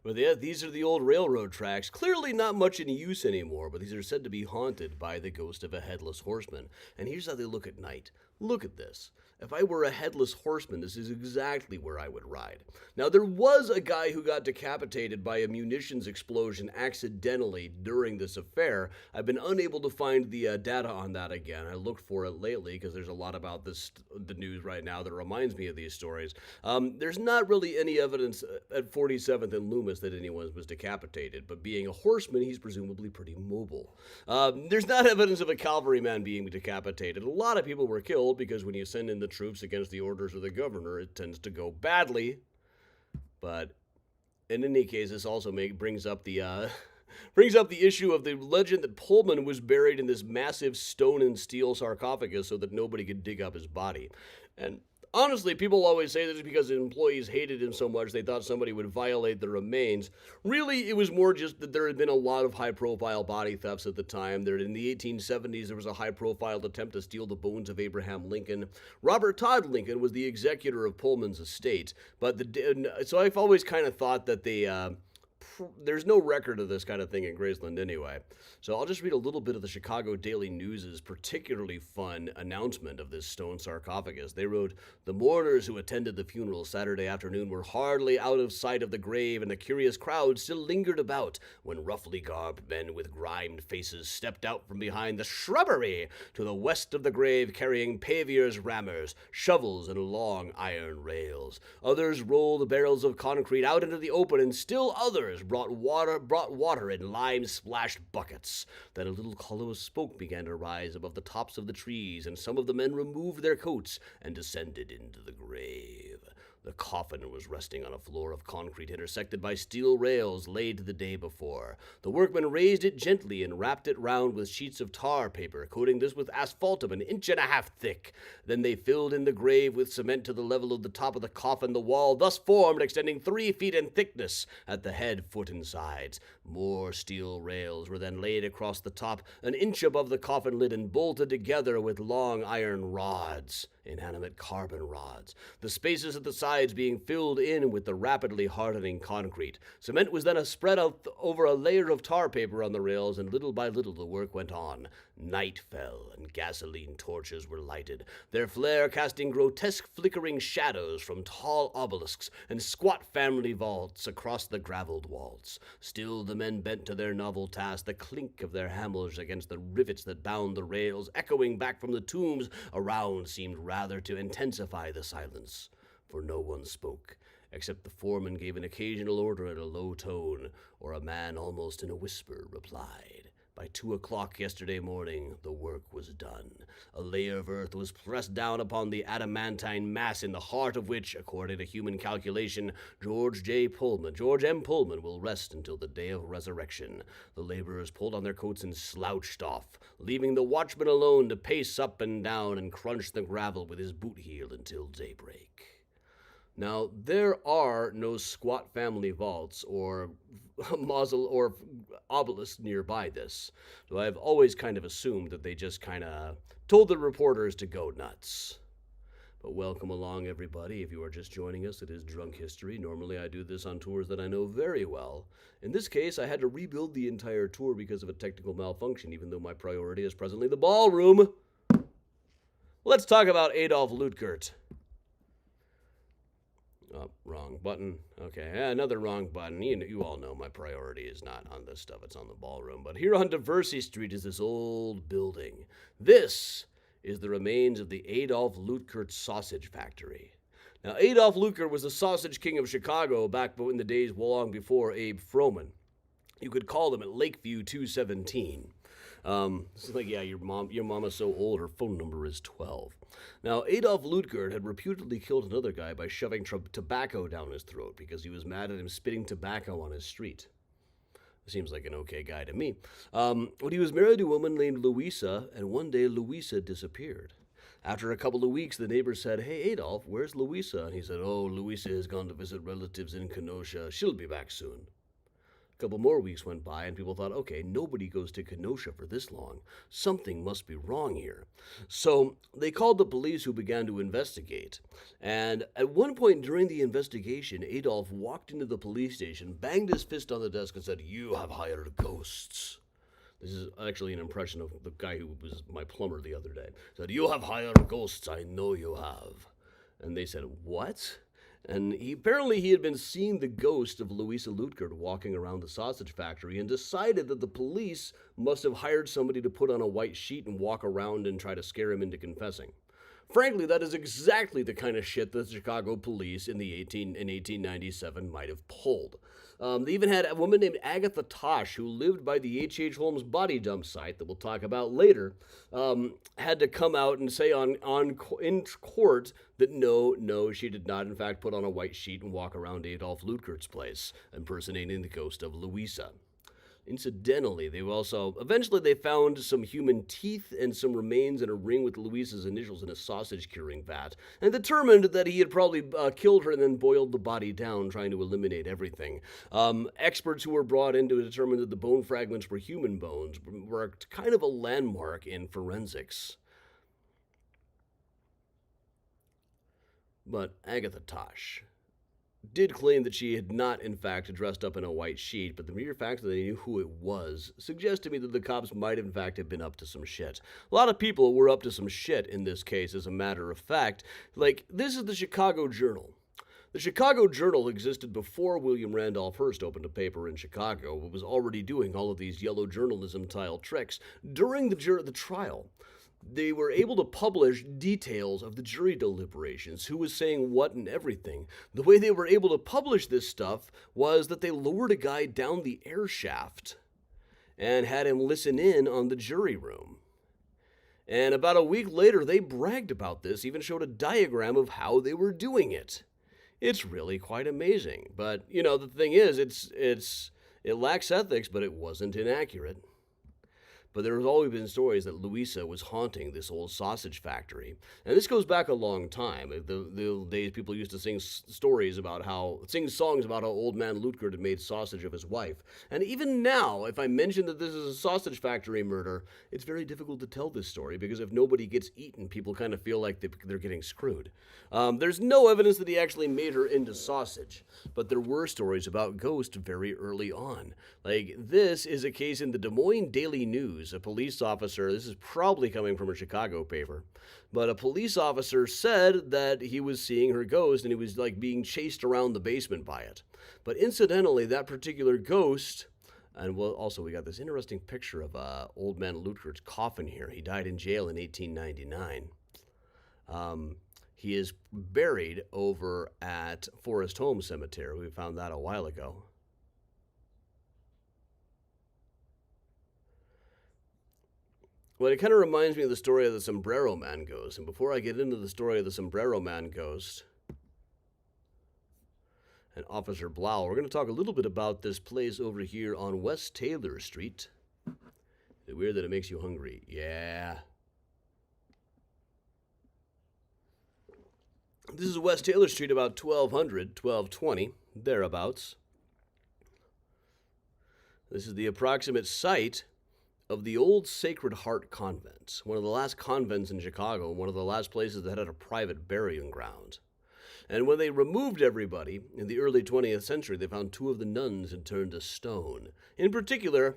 A: But yeah, these are the old railroad tracks. Clearly not much in use anymore, but these are said to be haunted by the ghost of a headless horseman. And here's how they look at night. Look at this. If I were a headless horseman, this is exactly where I would ride. Now, there was a guy who got decapitated by a munitions explosion accidentally during this affair. I've been unable to find the data on that again. I looked for it lately because there's a lot about the news right now that reminds me of these stories. There's not really any evidence at 47th and Loomis that anyone was decapitated, but being a horseman, he's presumably pretty mobile. There's not evidence of a cavalryman being decapitated. A lot of people were killed because when you send in the troops against the orders of the governor, it tends to go badly. But in any case, this also brings up the issue of the legend that Pullman was buried in this massive stone and steel sarcophagus so that nobody could dig up his body. And honestly, people always say that it's because the employees hated him so much they thought somebody would violate the remains. Really, it was more just that there had been a lot of high-profile body thefts at the time. In the 1870s, there was a high-profile attempt to steal the bones of Abraham Lincoln. Robert Todd Lincoln was the executor of Pullman's estate. So I've always kind of thought that there's no record of this kind of thing in Graceland anyway. So I'll just read a little bit of the Chicago Daily News' particularly fun announcement of this stone sarcophagus. They wrote, "The mourners who attended the funeral Saturday afternoon were hardly out of sight of the grave, and the curious crowd still lingered about when roughly garbed men with grimed faces stepped out from behind the shrubbery to the west of the grave carrying paviours, rammers, shovels, and long iron rails. Others rolled barrels of concrete out into the open, and still others brought water in lime-splashed buckets. Then a little column of smoke began to rise above the tops of the trees, and some of the men removed their coats and descended into the grave. The coffin was resting on a floor of concrete intersected by steel rails laid the day before. The workmen raised it gently and wrapped it round with sheets of tar paper, coating this with asphaltum 1.5 inches thick. Then they filled in the grave with cement to the level of the top of the coffin, the wall thus formed extending 3 feet in thickness at the head, foot, and sides. More steel rails were then laid across the top, 1 inch above the coffin lid, and bolted together with long iron rods, inanimate carbon rods. The spaces at the sides sides being filled in with the rapidly hardening concrete. Cement was then spread out over a layer of tar paper on the rails, and little by little the work went on. Night fell, and gasoline torches were lighted, their flare casting grotesque flickering shadows from tall obelisks and squat family vaults across the gravelled walls. Still the men bent to their novel task, the clink of their hammers against the rivets that bound the rails, echoing back from the tombs around, seemed rather to intensify the silence, for no one spoke, except the foreman gave an occasional order in a low tone, or a man almost in a whisper replied. By 2 o'clock yesterday morning, the work was done. A layer of earth was pressed down upon the adamantine mass in the heart of which, according to human calculation, George M. Pullman will rest until the day of resurrection. The laborers pulled on their coats and slouched off, leaving the watchman alone to pace up and down and crunch the gravel with his boot heel until daybreak. Now, there are no squat family vaults or mausoleum or obelisks nearby this, so I've always kind of assumed that they just kind of told the reporters to go nuts. But welcome along, everybody. If you are just joining us, it is Drunk History. Normally I do this on tours that I know very well. In this case, I had to rebuild the entire tour because of a technical malfunction, even though my priority is presently the ballroom. Let's talk about Adolf Lutgert. Oh, wrong button. Okay, another wrong button. You all know my priority is not on this stuff, it's on the ballroom. But here on Diversey Street is this old building. This is the remains of the Adolf Lutgert Sausage Factory. Now, Adolf Lutgert was the sausage king of Chicago back in the days long before Abe Froman. You could call him at Lakeview 217. It's like, yeah, your mom is so old, her phone number is 12. Now, Adolf Lutgert had reputedly killed another guy by shoving tobacco down his throat because he was mad at him spitting tobacco on his street. Seems like an okay guy to me. But he was married to a woman named Louisa, and one day Louisa disappeared. After a couple of weeks, the neighbors said, "Hey, Adolf, where's Louisa?" And he said, "Oh, Louisa has gone to visit relatives in Kenosha. She'll be back soon." A couple more weeks went by, and people thought, okay, nobody goes to Kenosha for this long. Something must be wrong here. So they called the police, who began to investigate. And at one point during the investigation, Adolf walked into the police station, banged his fist on the desk, and said, "You have hired ghosts." This is actually an impression of the guy who was my plumber the other day. He said, "You have hired ghosts, I know you have." And they said, "What?" And apparently he had been seeing the ghost of Louisa Lutgert walking around the sausage factory and decided that the police must have hired somebody to put on a white sheet and walk around and try to scare him into confessing. Frankly, that is exactly the kind of shit that the Chicago police in 1897 might have pulled. They even had a woman named Agatha Tosh, who lived by the H.H. Holmes body dump site that we'll talk about later, had to come out and say in court that no, she did not in fact put on a white sheet and walk around Adolf Lutgert's place, impersonating the ghost of Louisa. Incidentally, eventually they found some human teeth and some remains in a ring with Louisa's initials in a sausage curing vat, and determined that he had probably killed her and then boiled the body down, trying to eliminate everything. Experts who were brought in to determine that the bone fragments were human bones were kind of a landmark in forensics. But Agatha Tosh did claim that she had not, in fact, dressed up in a white sheet, but the mere fact that they knew who it was suggests to me that the cops might, in fact, have been up to some shit. A lot of people were up to some shit in this case, as a matter of fact. Like, this is the Chicago Journal. The Chicago Journal existed before William Randolph Hearst opened a paper in Chicago, but was already doing all of these yellow journalism-style tricks. During the trial, they were able to publish details of the jury deliberations, who was saying what and everything. The way they were able to publish this stuff was that they lowered a guy down the air shaft and had him listen in on the jury room. And about a week later, they bragged about this, even showed a diagram of how they were doing it. It's really quite amazing. But, the thing is, it lacks ethics, but it wasn't inaccurate. But there have always been stories that Louisa was haunting this old sausage factory. And this goes back a long time. The old days, people used to sing songs about how old man Lutgert had made sausage of his wife. And even now, if I mention that this is a sausage factory murder, it's very difficult to tell this story because if nobody gets eaten, people kind of feel like they're getting screwed. There's no evidence that he actually made her into sausage, but there were stories about ghosts very early on. Like, this is a case in the Des Moines Daily News. A police officer, this is probably coming from a Chicago paper, but a police officer said that he was seeing her ghost and he was like being chased around the basement by it. But incidentally, that particular ghost, and also we got this interesting picture of old man Lutgert's coffin here. He died in jail in 1899. He is buried over at Forest Home Cemetery. We found that a while ago. Well, it kind of reminds me of the story of the Sombrero Man ghost. And before I get into the story of the Sombrero Man ghost and Officer Blau, we're going to talk a little bit about this place over here on West Taylor Street. Is it weird that it makes you hungry? Yeah. This is West Taylor Street, about 1220, thereabouts. This is the approximate site of the old Sacred Heart Convent, one of the last convents in Chicago, one of the last places that had a private burying ground. And when they removed everybody in the early 20th century, they found two of the nuns had turned to stone. In particular,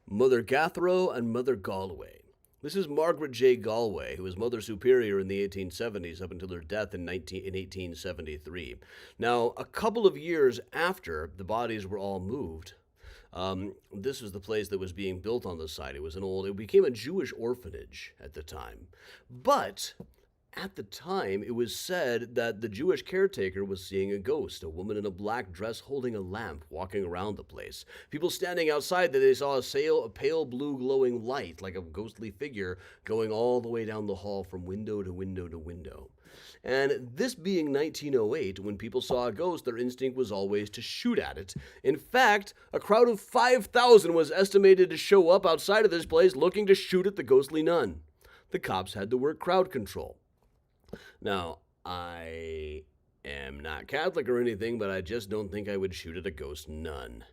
A: Mother Gathro and Mother Galway. This is Margaret J. Galway, who was Mother Superior in the 1870s up until her death in 1873. Now, a couple of years after the bodies were all moved, this was the place that was being built on the site. It became a Jewish orphanage at the time. But at the time, it was said that the Jewish caretaker was seeing a ghost, a woman in a black dress holding a lamp, walking around the place. People standing outside, that they saw a pale blue glowing light, like a ghostly figure, going all the way down the hall from window to window to window. And this being 1908, when people saw a ghost, their instinct was always to shoot at it. In fact, a crowd of 5,000 was estimated to show up outside of this place looking to shoot at the ghostly nun. The cops had to work crowd control. Now, I am not Catholic or anything, but I just don't think I would shoot at a ghost nun.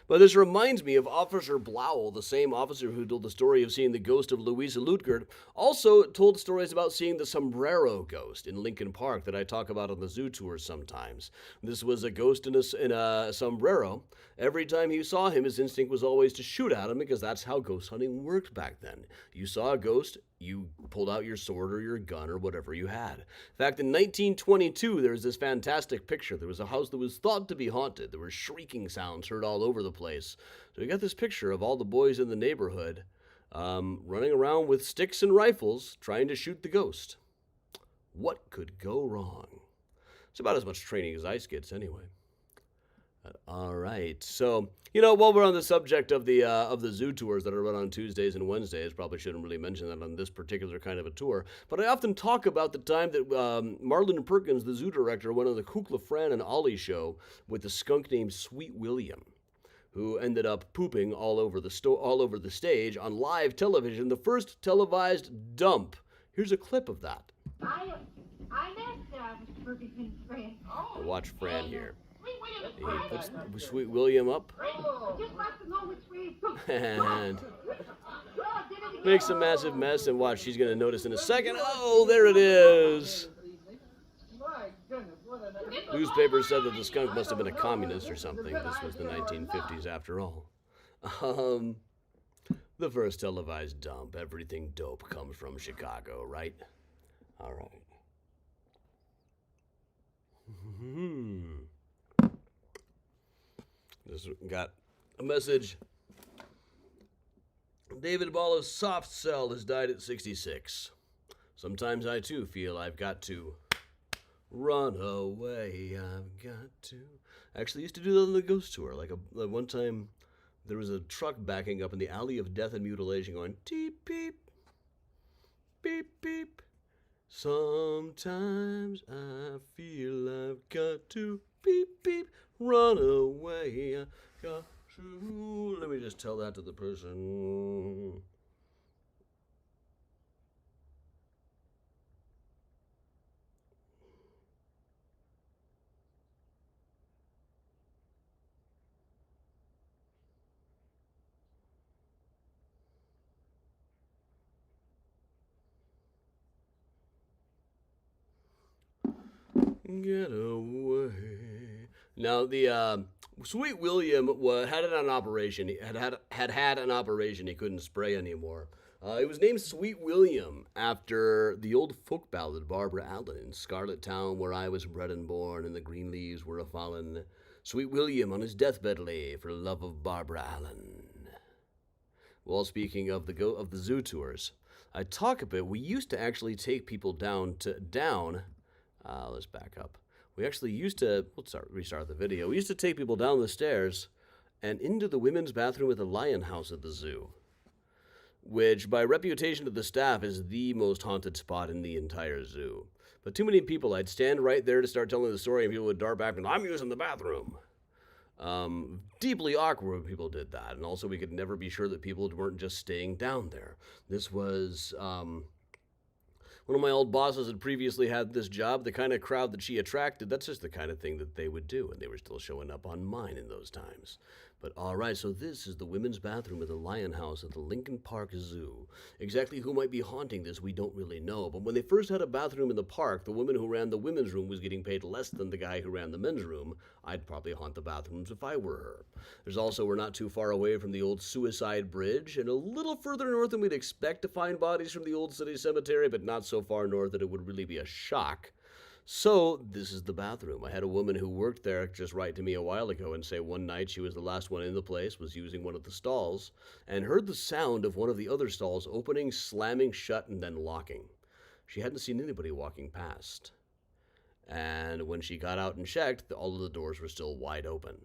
A: But this reminds me of Officer Blau, the same officer who told the story of seeing the ghost of Louisa Lutgert, also told stories about seeing the Sombrero ghost in Lincoln Park that I talk about on the zoo tours sometimes. This was a ghost in a sombrero. Every time he saw him, his instinct was always to shoot at him because that's how ghost hunting worked back then. You saw a ghost, you pulled out your sword or your gun or whatever you had. In fact, in 1922, there was this fantastic picture. There was a house that was thought to be haunted. There were shrieking sounds heard all over the place. So you got this picture of all the boys in the neighborhood running around with sticks and rifles trying to shoot the ghost. What could go wrong? It's about as much training as ice gets anyway. All right, so, while we're on the subject of the zoo tours that are run on Tuesdays and Wednesdays, probably shouldn't really mention that on this particular kind of a tour, but I often talk about the time that Marlon Perkins, the zoo director, went on the Kukla, Fran, and Ollie show with a skunk named Sweet William, who ended up pooping all over the stage on live television, the first televised dump. Here's a clip of that.
C: I met Mr. Ferguson's friend.
A: I'll watch Fran here. He puts Sweet William up and makes a massive mess, and watch, she's going to notice in a second. Oh, there it is. Newspapers said that the skunk must have been a communist or something. This was the 1950s after all. The first televised dump. Everything dope comes from Chicago, right? All right. Just got a message. David Ball of Soft Cell has died at 66. Sometimes I too feel I've got to run away. I've got to. I actually used to do that on the ghost tour. Like one time, there was a truck backing up in the alley of death and mutilation, going beep beep, beep beep. Sometimes I feel I've got to beep beep. Run away, I got true. Let me just tell that to the person. Get away. Now the Sweet William had it on an operation. He had an operation. He couldn't spray anymore. He was named Sweet William after the old folk ballad Barbara Allen in Scarlet Town, where I was bred and born, and the green leaves were a fallen. Sweet William on his deathbed lay for love of Barbara Allen. Well, speaking of the zoo tours, I talk a bit. We used to actually take people down. Let's back up. We actually used to, restart the video. We used to take people down the stairs and into the women's bathroom at the Lion House at the zoo, which by reputation to the staff is the most haunted spot in the entire zoo. But too many people, I'd stand right there to start telling the story and people would dart back and, I'm using the bathroom. Deeply awkward when people did that. And also we could never be sure that people weren't just staying down there. This was, one of my old bosses had previously had this job. The kind of crowd that she attracted, that's just the kind of thing that they would do, and they were still showing up on mine in those times. But all right, so this is the women's bathroom at the Lion House at the Lincoln Park Zoo. Exactly who might be haunting this, we don't really know. But when they first had a bathroom in the park, the woman who ran the women's room was getting paid less than the guy who ran the men's room. I'd probably haunt the bathrooms if I were her. There's also, we're not too far away from the old Suicide Bridge, and a little further north than we'd expect to find bodies from the old city cemetery, but not so far north that it would really be a shock. So this is the bathroom. I had a woman who worked there just write to me a while ago and say one night she was the last one in the place, was using one of the stalls, and heard the sound of one of the other stalls opening, slamming shut, and then locking. She hadn't seen anybody walking past. And when she got out and checked, all of the doors were still wide open.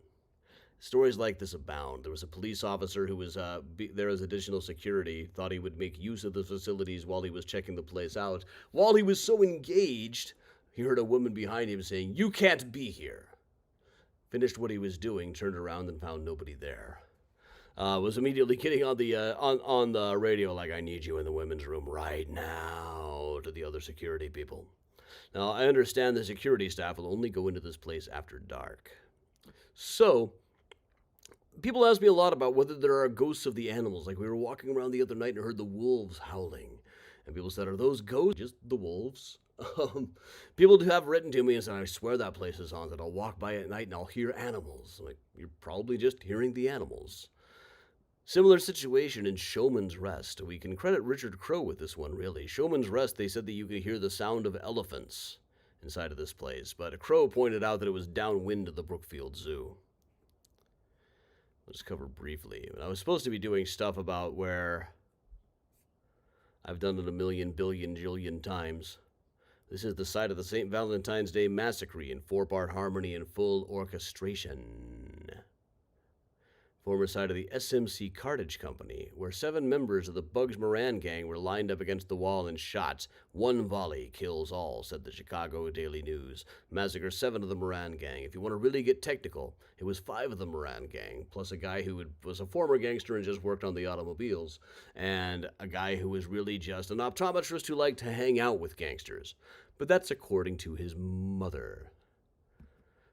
A: Stories like this abound. There was a police officer who was there as additional security, thought he would make use of the facilities while he was checking the place out. While he was so engaged, he heard a woman behind him saying, "You can't be here." Finished what he was doing, turned around and found nobody there. Was immediately getting on the radio like, "I need you in the women's room right now," to the other security people. Now, I understand the security staff will only go into this place after dark. So, people ask me a lot about whether there are ghosts of the animals. Like we were walking around the other night and heard the wolves howling. And people said, "Are those ghosts?" Just the wolves. People have written to me and said, "I swear that place is haunted. I'll walk by at night and I'll hear animals." I'm like, you're probably just hearing the animals. Similar situation in Showman's Rest. We can credit Richard Crowe with this one, really. Showman's Rest, they said that you could hear the sound of elephants inside of this place, but Crowe pointed out that it was downwind of the Brookfield Zoo. Let's cover briefly. I was supposed to be doing stuff about where I've done it a million, billion, jillion times. This is the site of the St. Valentine's Day Massacre in 4-part harmony and full orchestration. Former site of the SMC Cartage Company, where 7 members of the Bugs Moran gang were lined up against the wall and shot. "One volley kills all," said the Chicago Daily News. Massacre 7 of the Moran gang. If you want to really get technical, it was 5 of the Moran gang, plus a guy who was a former gangster and just worked on the automobiles, and a guy who was really just an optometrist who liked to hang out with gangsters. But that's according to his mother.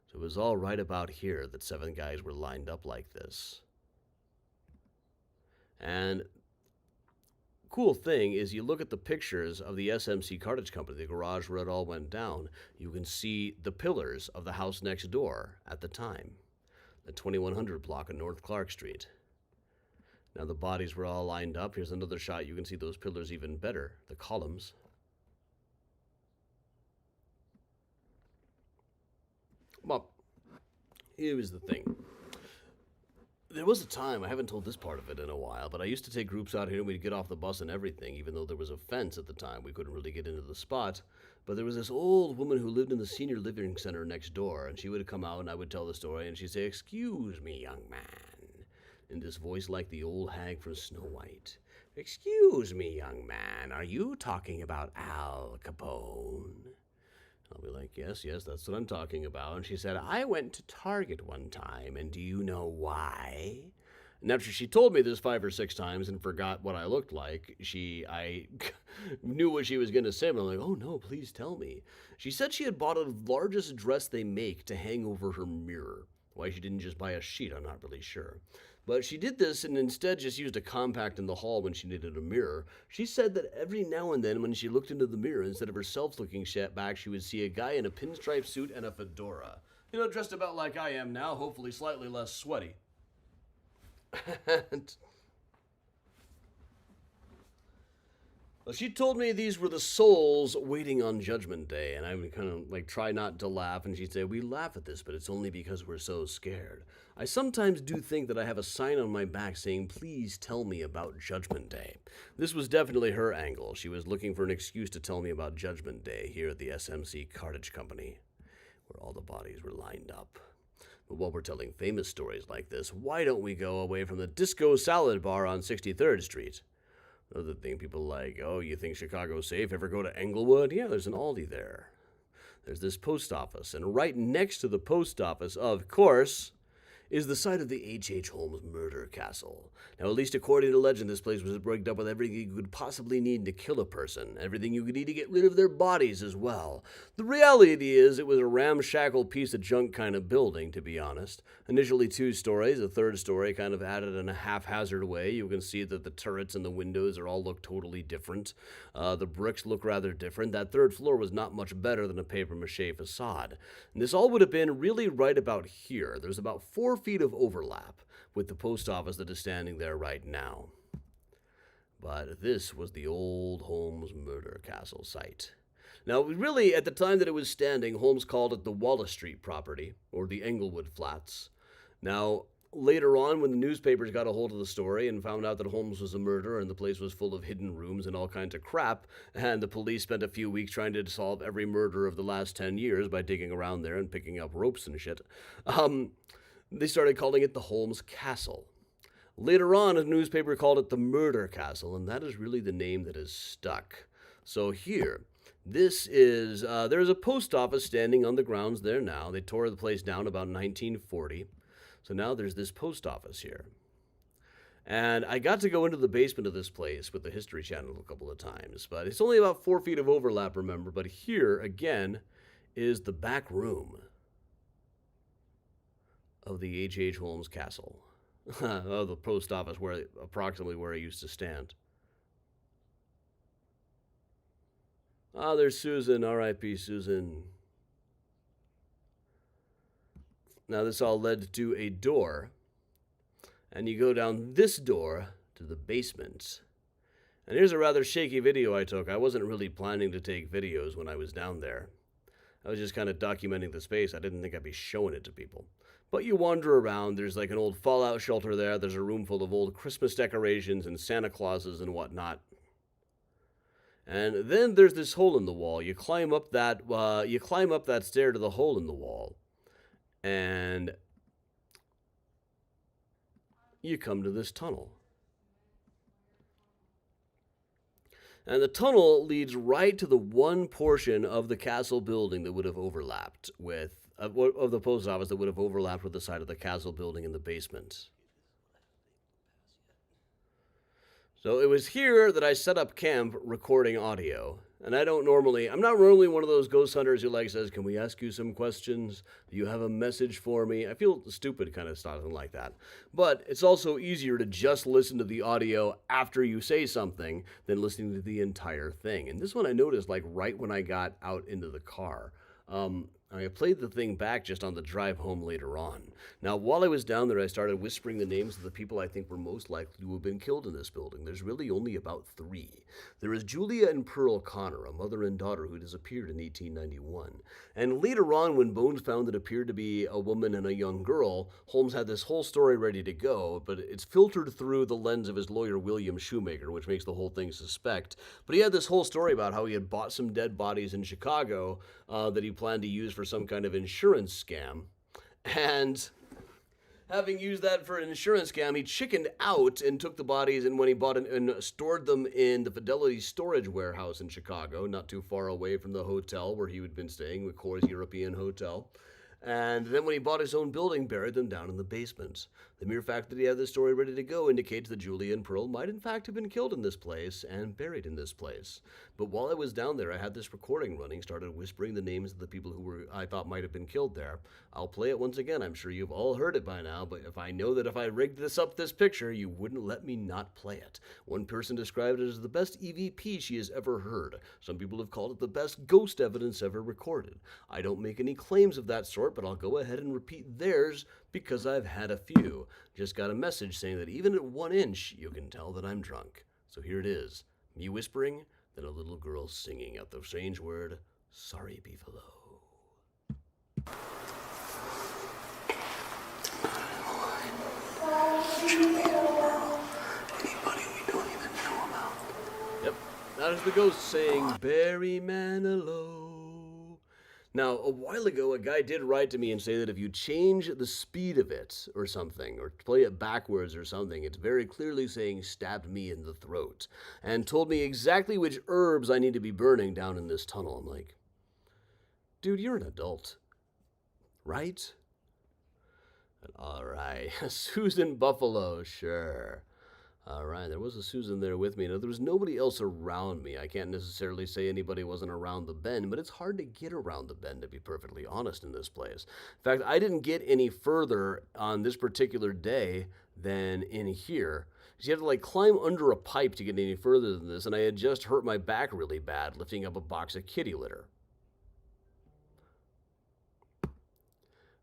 A: So it was all right about here that 7 guys were lined up like this. And cool thing is you look at the pictures of the SMC Cartage Company, the garage where it all went down, you can see the pillars of the house next door at the time, the 2100 block on North Clark Street. Now the bodies were all lined up. Here's another shot. You can see those pillars even better, the columns. Well, here was the thing. There was a time, I haven't told this part of it in a while, but I used to take groups out here and we'd get off the bus and everything, even though there was a fence at the time. We couldn't really get into the spot. But there was this old woman who lived in the senior living center next door, and she would come out and I would tell the story, and she'd say, "Excuse me, young man," in this voice like the old hag from Snow White. "Excuse me, young man, are you talking about Al Capone?" I'll be like, yes, that's what I'm talking about. And she said, I went to Target one time, and do you know why? And after she told me this 5 or 6 times and forgot what I looked like, I knew what she was going to say, but I'm like, oh no, please tell me. She said she had bought a largest dress they make to hang over her mirror. Why she didn't just buy a sheet, I'm not really sure. But she did this and instead just used a compact in the hall when she needed a mirror. She said that every now and then when she looked into the mirror, instead of herself looking back, she would see a guy in a pinstripe suit and a fedora. You know, dressed about like I am now, hopefully slightly less sweaty. And well, she told me these were the souls waiting on Judgment Day, and I would kind of like try not to laugh, and she'd say, we laugh at this, but it's only because we're so scared. I sometimes do think that I have a sign on my back saying, please tell me about Judgment Day. This was definitely her angle. She was looking for an excuse to tell me about Judgment Day here at the SMC Cartage Company, where all the bodies were lined up. But while we're telling famous stories like this, why don't we go away from the Disco Salad Bar on 63rd Street? Another thing people like, oh, you think Chicago's safe? Ever go to Englewood? Yeah, there's an Aldi there. There's this post office, and right next to the post office, of course, is the site of the H.H. Holmes murder castle. Now, at least according to legend, this place was rigged up with everything you could possibly need to kill a person, everything you could need to get rid of their bodies as well. The reality is, it was a ramshackle piece of junk kind of building, to be honest. Initially 2 stories, a 3rd story kind of added in a haphazard way. You can see that the turrets and the windows all look totally different. The bricks look rather different. That 3rd floor was not much better than a papier-mâché facade. And this all would have been really right about here. There's about 4 feet of overlap with the post office that is standing there right now. But this was the old Holmes murder castle site. Now, really, at the time that it was standing, Holmes called it the Wallace Street property, or the Englewood Flats. Now, later on, when the newspapers got a hold of the story and found out that Holmes was a murderer and the place was full of hidden rooms and all kinds of crap, and the police spent a few weeks trying to solve every murder of the last 10 years by digging around there and picking up ropes and shit, they started calling it the Holmes Castle. Later on, a newspaper called it the Murder Castle, and that is really the name that is stuck. So here, this is, there's a post office standing on the grounds there now. They tore the place down about 1940. So now there's this post office here. And I got to go into the basement of this place with the History Channel a couple of times, but it's only about 4 feet of overlap, remember. But here, again, is the back room of the H.H. Holmes Castle, of the post office, approximately where I used to stand. Ah, there's Susan, R.I.P. Susan. Now this all led to a door, and you go down this door to the basement. And here's a rather shaky video I took. I wasn't really planning to take videos when I was down there. I was just kind of documenting the space. I didn't think I'd be showing it to people. But you wander around, there's like an old fallout shelter there, there's a room full of old Christmas decorations and Santa Clauses and whatnot. And then there's this hole in the wall. You climb up that stair to the hole in the wall. And you come to this tunnel. And the tunnel leads right to the one portion of the castle building that would have overlapped with, of the post office that would have overlapped with the side of the castle building in the basement. So it was here that I set up camp recording audio. And I'm not normally one of those ghost hunters who says, can we ask you some questions? Do you have a message for me? I feel stupid kind of something like that. But it's also easier to just listen to the audio after you say something than listening to the entire thing. And this one I noticed right when I got out into the car. I played the thing back just on the drive home later on. Now, while I was down there, I started whispering the names of the people I think were most likely to have been killed in this building. There's really only about 3. There is Julia and Pearl Connor, a mother and daughter who disappeared in 1891. And later on, when Bones found it appeared to be a woman and a young girl, Holmes had this whole story ready to go, but it's filtered through the lens of his lawyer, William Shoemaker, which makes the whole thing suspect. But he had this whole story about how he had bought some dead bodies in Chicago that he planned to use for some kind of insurance scam. And having used that for an insurance scam, he chickened out and took the bodies, and when he bought it and stored them in the Fidelity storage warehouse in Chicago, not too far away from the hotel where he had been staying, the Coors European Hotel. And then when he bought his own building, buried them down in the basement. The mere fact that he had the story ready to go indicates that Julia and Pearl might in fact have been killed in this place and buried in this place. But while I was down there, I had this recording running, started whispering the names of the people who I thought might have been killed there. I'll play it once again. I'm sure you've all heard it by now, but if I know that if I rigged this picture, you wouldn't let me not play it. One person described it as the best EVP she has ever heard. Some people have called it the best ghost evidence ever recorded. I don't make any claims of that sort, but I'll go ahead and repeat theirs because I've had a few. Just got a message saying that even at 1 inch, you can tell that I'm drunk. So here it is. Me whispering, then a little girl singing out the strange word, "Sorry, Beefalo." Anybody we don't even know about. Yep, that is the ghost saying, "Bury Manilow." Now, a while ago, a guy did write to me and say that if you change the speed of it or something, or play it backwards or something, it's very clearly saying "stabbed me in the throat," and told me exactly which herbs I need to be burning down in this tunnel. I'm like, dude, you're an adult, right? All right, Susan Buffalo, sure. All right, there was a Susan there with me. Now, there was nobody else around me. I can't necessarily say anybody wasn't around the bend, but it's hard to get around the bend, to be perfectly honest, in this place. In fact, I didn't get any further on this particular day than in here. You have to climb under a pipe to get any further than this, and I had just hurt my back really bad lifting up a box of kitty litter.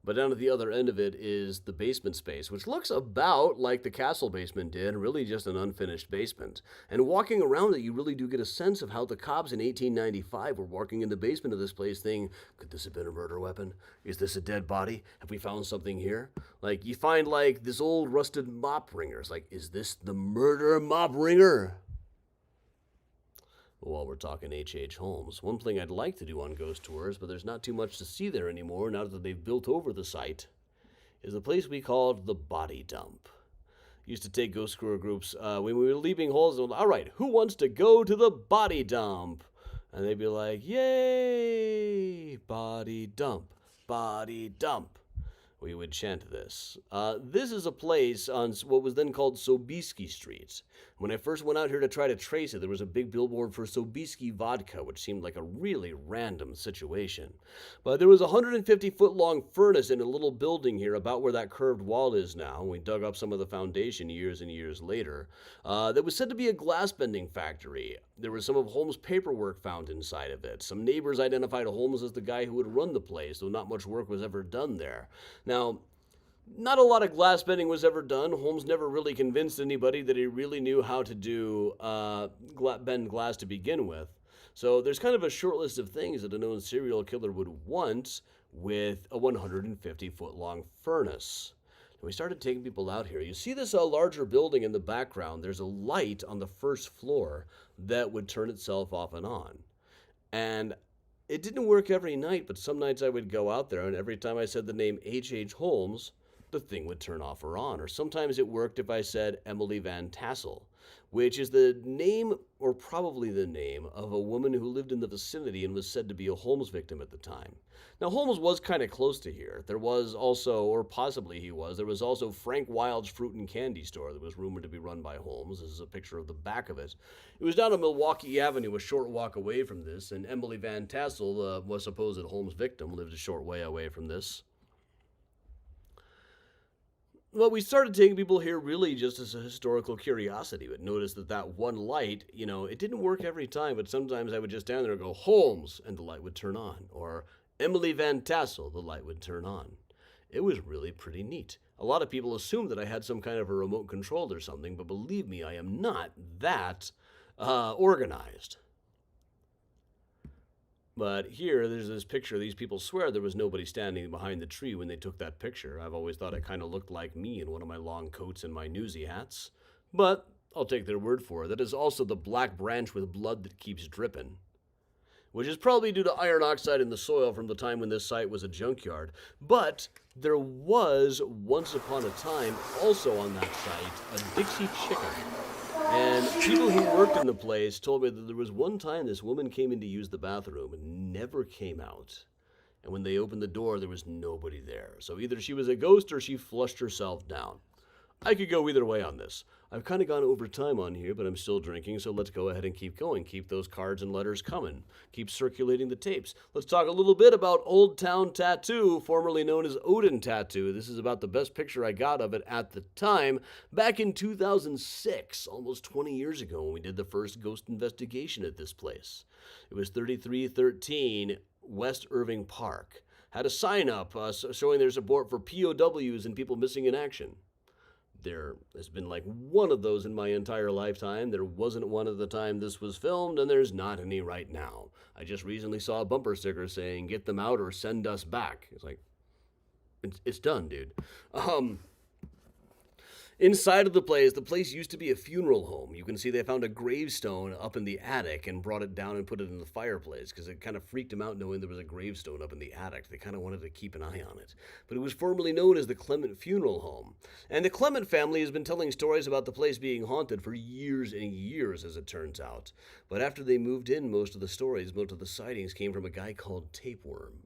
A: But down at the other end of it is the basement space, which looks about like the castle basement did, really just an unfinished basement. And walking around it, you really do get a sense of how the cops in 1895 were walking in the basement of this place thinking, could this have been a murder weapon? Is this a dead body? Have we found something here? You find this old rusted mop wringer. It's is this the murder mop wringer? While we're talking H.H. Holmes, one thing I'd like to do on ghost tours, but there's not too much to see there anymore now that they've built over the site, is a place we called the Body Dump. Used to take ghost tour groups when we were leaving holes. All right, who wants to go to the Body Dump? And they'd be like, yay, Body Dump, Body Dump. We would chant this. This is a place on what was then called Sobieski Street. When I first went out here to try to trace it, there was a big billboard for Sobieski Vodka, which seemed like a really random situation. But there was a 150-foot-long furnace in a little building here about where that curved wall is now. We dug up some of the foundation years and years later. That was said to be a glass-bending factory. There was some of Holmes' paperwork found inside of it. Some neighbors identified Holmes as the guy who would run the place, though not much work was ever done there. Now, not a lot of glass bending was ever done. Holmes never really convinced anybody that he really knew how to do bend glass to begin with. So there's kind of a short list of things that a known serial killer would want with a 150-foot-long furnace. And we started taking people out here. You see this larger building in the background. There's a light on the first floor that would turn itself off and on. And it didn't work every night, but some nights I would go out there, and every time I said the name H.H. Holmes, the thing would turn off or on. Or sometimes it worked if I said Emily Van Tassel, which is the name, or probably the name, of a woman who lived in the vicinity and was said to be a Holmes victim at the time. Now, Holmes was kind of close to here. There was also, or possibly he was, there was also Frank Wilde's Fruit and Candy Store that was rumored to be run by Holmes. This is a picture of the back of it. It was down on Milwaukee Avenue, a short walk away from this, and Emily Van Tassel, was supposed Holmes' victim, lived a short way away from this. Well, we started taking people here really just as a historical curiosity, but noticed that one light, it didn't work every time, but sometimes I would just stand there and go, Holmes, and the light would turn on, or Emily Van Tassel, the light would turn on. It was really pretty neat. A lot of people assumed that I had some kind of a remote control or something, but believe me, I am not that organized. But here, there's this picture. These people swear there was nobody standing behind the tree when they took that picture. I've always thought it kind of looked like me in one of my long coats and my newsy hats. But I'll take their word for it. That is also the black branch with blood that keeps dripping. which is probably due to iron oxide in the soil from the time when this site was a junkyard. But there was, once upon a time, also on that site, a Dixie Chicken. And people who worked in the place told me that there was one time this woman came in to use the bathroom and never came out. And when they opened the door, there was nobody there. So either she was a ghost or she flushed herself down. I could go either way on this. I've kind of gone over time on here, but I'm still drinking, so let's go ahead and keep going. Keep those cards and letters coming. Keep circulating the tapes. Let's talk a little bit about Old Town Tattoo, formerly known as Odin Tattoo. This is about the best picture I got of it at the time, back in 2006, almost 20 years ago, when we did the first ghost investigation at this place. It was 3313 West Irving Park. Had a sign up showing their support for POWs and people missing in action. There has been like one of those in my entire lifetime. There wasn't one at the time this was filmed, and there's not any right now. I just recently saw a bumper sticker saying, "Get them out or send us back." It's like, it's done, dude. Inside of the place used to be a funeral home. You can see they found a gravestone up in the attic and brought it down and put it in the fireplace because it kind of freaked them out knowing there was a gravestone up in the attic. They kind of wanted to keep an eye on it. But it was formerly known as the Clement Funeral Home. And the Clement family has been telling stories about the place being haunted for years and years, as it turns out. But after they moved in, most of the sightings came from a guy called Tapeworm.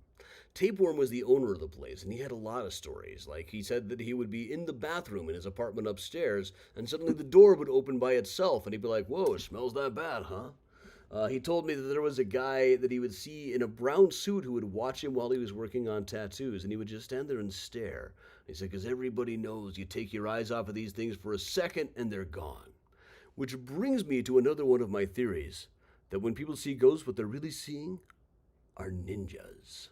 A: Tapeworm was the owner of the place, and he had a lot of stories. Like, he said that he would be in the bathroom in his apartment upstairs, and suddenly the door would open by itself, and he'd be like, "Whoa, it smells that bad, huh?" He told me that there was a guy that he would see in a brown suit who would watch him while he was working on tattoos, and he would just stand there and stare. He said, because everybody knows you take your eyes off of these things for a second, and they're gone. Which brings me to another one of my theories, that when people see ghosts, what they're really seeing are ninjas.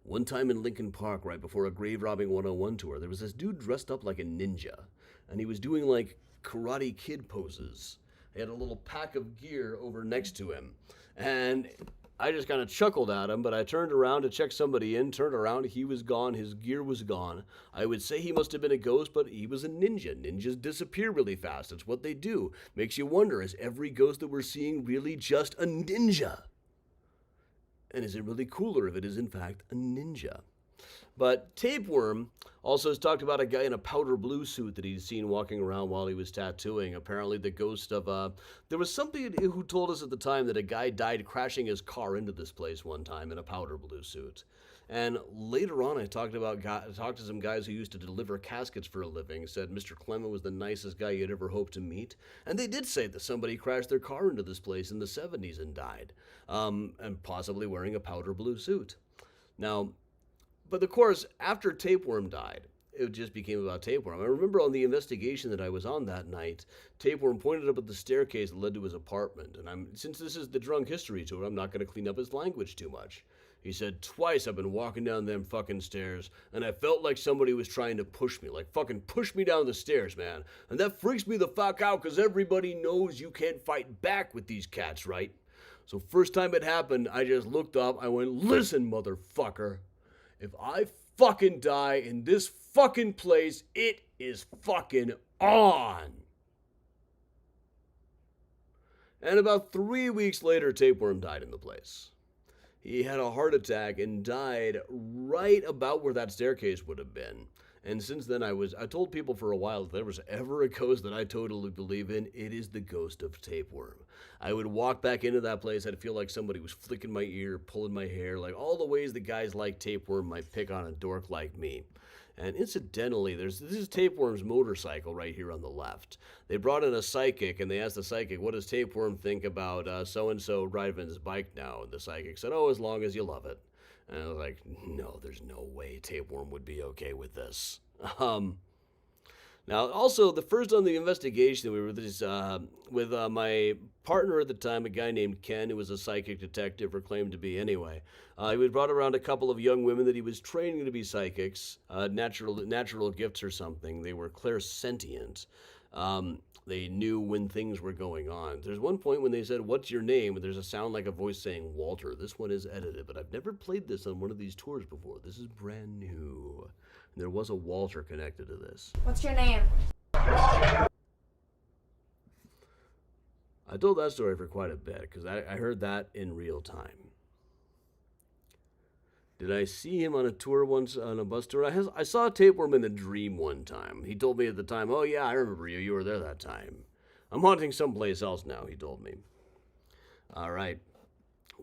A: One time in Lincoln Park, right before a Grave Robbing 101 tour, there was this dude dressed up like a ninja, and he was doing like Karate Kid poses. He had a little pack of gear over next to him, and I just kind of chuckled at him, but I turned around to check somebody in, turned around, he was gone, his gear was gone. I would say he must have been a ghost, but he was a ninja. Ninjas disappear really fast. It's what they do. Makes you wonder, is every ghost that we're seeing really just a ninja? And is it really cooler if it is, in fact, a ninja? But Tapeworm also has talked about a guy in a powder blue suit that he'd seen walking around while he was tattooing. Apparently the ghost of, there was somebody who told us at the time that a guy died crashing his car into this place one time in a powder blue suit. And later on, I talked to some guys who used to deliver caskets for a living, said Mr. Clement was the nicest guy you'd ever hope to meet. And they did say that somebody crashed their car into this place in the 70s and died, and possibly wearing a powder blue suit. Now, but of course, after Tapeworm died, it just became about Tapeworm. I remember on the investigation that I was on that night, Tapeworm pointed up at the staircase that led to his apartment. And since this is the Drunk History Tour, I'm not going to clean up his language too much. He said, "Twice I've been walking down them fucking stairs, and I felt like somebody was trying to push me, like fucking push me down the stairs, man. And that freaks me the fuck out, because everybody knows you can't fight back with these cats, right? So first time it happened, I just looked up, I went, listen, motherfucker, if I fucking die in this fucking place, it is fucking on." And about 3 weeks later, Tapeworm died in the place. He had a heart attack and died right about where that staircase would have been. And since then, I told people for a while, if there was ever a ghost that I totally believe in, it is the ghost of Tapeworm. I would walk back into that place, I'd feel like somebody was flicking my ear, pulling my hair, like all the ways that guys like Tapeworm might pick on a dork like me. And incidentally, this is Tapeworm's motorcycle right here on the left. They brought in a psychic, and they asked the psychic, "What does Tapeworm think about so-and-so driving his bike now?" And the psychic said, "Oh, as long as you love it." And I was like, no, there's no way Tapeworm would be okay with this. Now, also, the first on the investigation, we were with my partner at the time, a guy named Ken, who was a psychic detective, or claimed to be anyway. He had brought around a couple of young women that he was training to be psychics, natural gifts or something. They were clairsentient. They knew when things were going on. There's one point when they said, "What's your name?" And there's a sound like a voice saying, "Walter." This one is edited, but I've never played this on one of these tours before. This is brand new. And there was a Walter connected to this.
D: What's your name?
A: I told that story for quite a bit, because I heard that in real time. Did I see him on a tour once, on a bus tour? I saw a tapeworm in a dream one time. He told me at the time, oh yeah, I remember you. You were there that time. I'm haunting someplace else now, he told me. All right.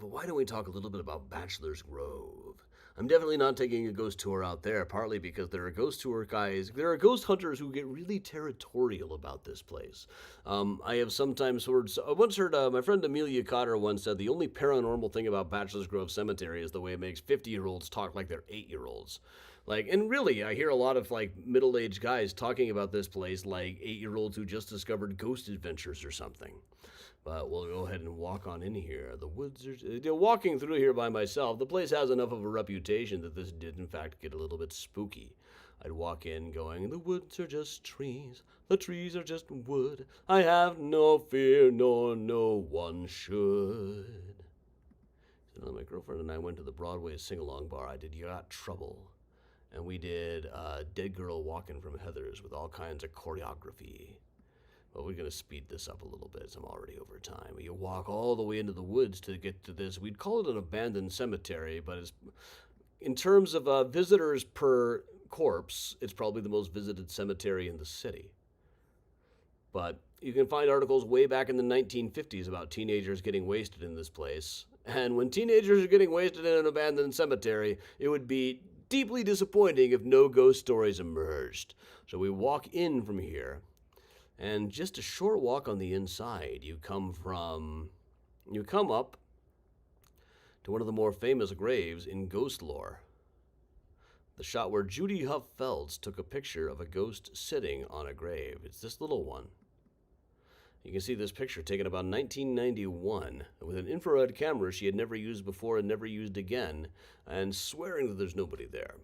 A: But why don't we talk a little bit about Bachelor's Grove? I'm definitely not taking a ghost tour out there, partly because there are ghost tour guys, there are ghost hunters who get really territorial about this place. I have sometimes heard, I once heard my friend Amelia Cotter once said the only paranormal thing about Bachelor's Grove Cemetery is the way it makes 50-year-olds talk like they're 8-year-olds. Like, and really, I hear a lot of like middle-aged guys talking about this place like 8-year-olds who just discovered Ghost Adventures or something. But we'll go ahead and walk on in here. The woods are... walking through here by myself, the place has enough of a reputation that this did, in fact, get a little bit spooky. I'd walk in going, the woods are just trees, the trees are just wood. I have no fear, nor no one should. So my girlfriend and I went to the Broadway sing-along bar. I did You Got Trouble. And we did Dead Girl Walking from Heathers with all kinds of choreography. Well, we're going to speed this up a little bit, so I'm already over time. You walk all the way into the woods to get to this. We'd call it an abandoned cemetery, but it's, in terms of visitors per corpse, it's probably the most visited cemetery in the city. But you can find articles way back in the 1950s about teenagers getting wasted in this place. And when teenagers are getting wasted in an abandoned cemetery, it would be deeply disappointing if no ghost stories emerged. So we walk in from here. And just a short walk on the inside, you come up to one of the more famous graves in ghost lore. The shot where Judy Huff Felds took a picture of a ghost sitting on a grave. It's this little one. You can see this picture taken about 1991 with an infrared camera she had never used before and never used again, and swearing that there's nobody there.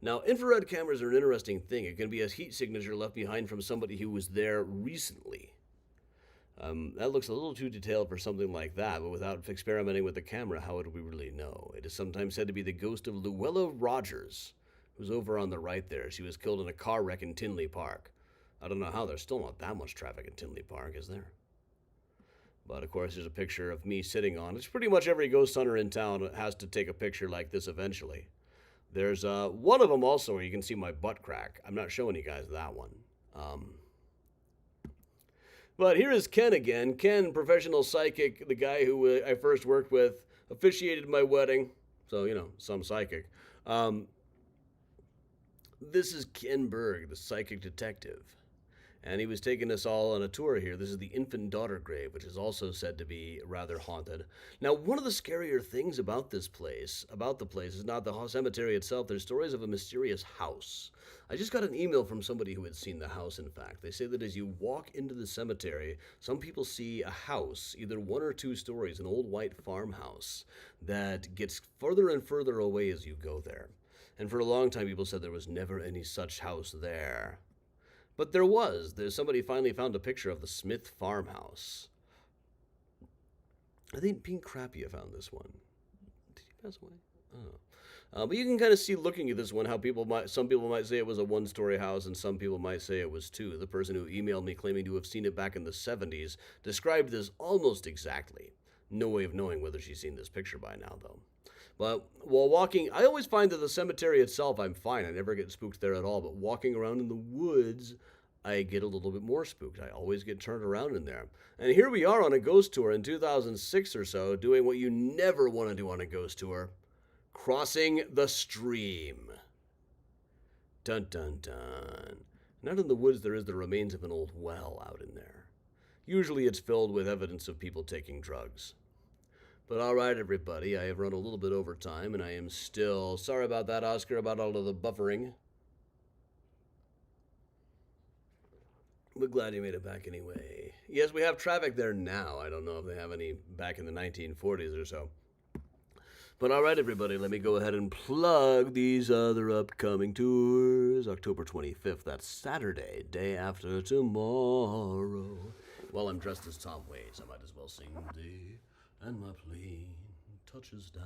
A: Now, infrared cameras are an interesting thing. It can be a heat signature left behind from somebody who was there recently. That looks a little too detailed for something like that, but without experimenting with the camera, how would we really know? It is sometimes said to be the ghost of Luella Rogers, who's over on the right there. She was killed in a car wreck in Tinley Park. I don't know how. There's still not that much traffic in Tinley Park, is there? But, of course, there's a picture of me sitting on it. It's pretty much every ghost hunter in town has to take a picture like this eventually. There's one of them also where you can see my butt crack. I'm not showing you guys that one. But here is Ken again. Ken, professional psychic, the guy who I first worked with, officiated my wedding. So, you know, some psychic. This is Ken Berg, the psychic detective. And he was taking us all on a tour here. This is the infant daughter grave, which is also said to be rather haunted. Now, one of the scarier things about the place, is not the cemetery itself. There's stories of a mysterious house. I just got an email from somebody who had seen the house, in fact. They say that as you walk into the cemetery, some people see a house, either 1 or 2 stories, an old white farmhouse, that gets further and further away as you go there. And for a long time, people said there was never any such house there. But there was. Somebody finally found a picture of the Smith farmhouse. I think Pink Crappia found this one. Did he pass away? Oh. But you can kind of see looking at this one how some people might say it was a 1-story house and some people might say it was 2. The person who emailed me claiming to have seen it back in the 70s described this almost exactly. No way of knowing whether she's seen this picture by now, though. But while walking, I always find that the cemetery itself, I'm fine. I never get spooked there at all. But walking around in the woods, I get a little bit more spooked. I always get turned around in there. And here we are on a ghost tour in 2006 or so, doing what you never want to do on a ghost tour. Crossing the stream. Dun, dun, dun. And out in the woods, there is the remains of an old well out in there. Usually it's filled with evidence of people taking drugs. But all right, everybody, I have run a little bit over time, and I am still sorry about that, Oscar, about all of the buffering. But glad you made it back anyway. Yes, we have traffic there now. I don't know if they have any back in the 1940s or so. But all right, everybody, let me go ahead and plug these other upcoming tours. October 25th, that's Saturday, day after tomorrow. Well, I'm dressed as Tom Waits. I might as well sing thee. And my plane touches down.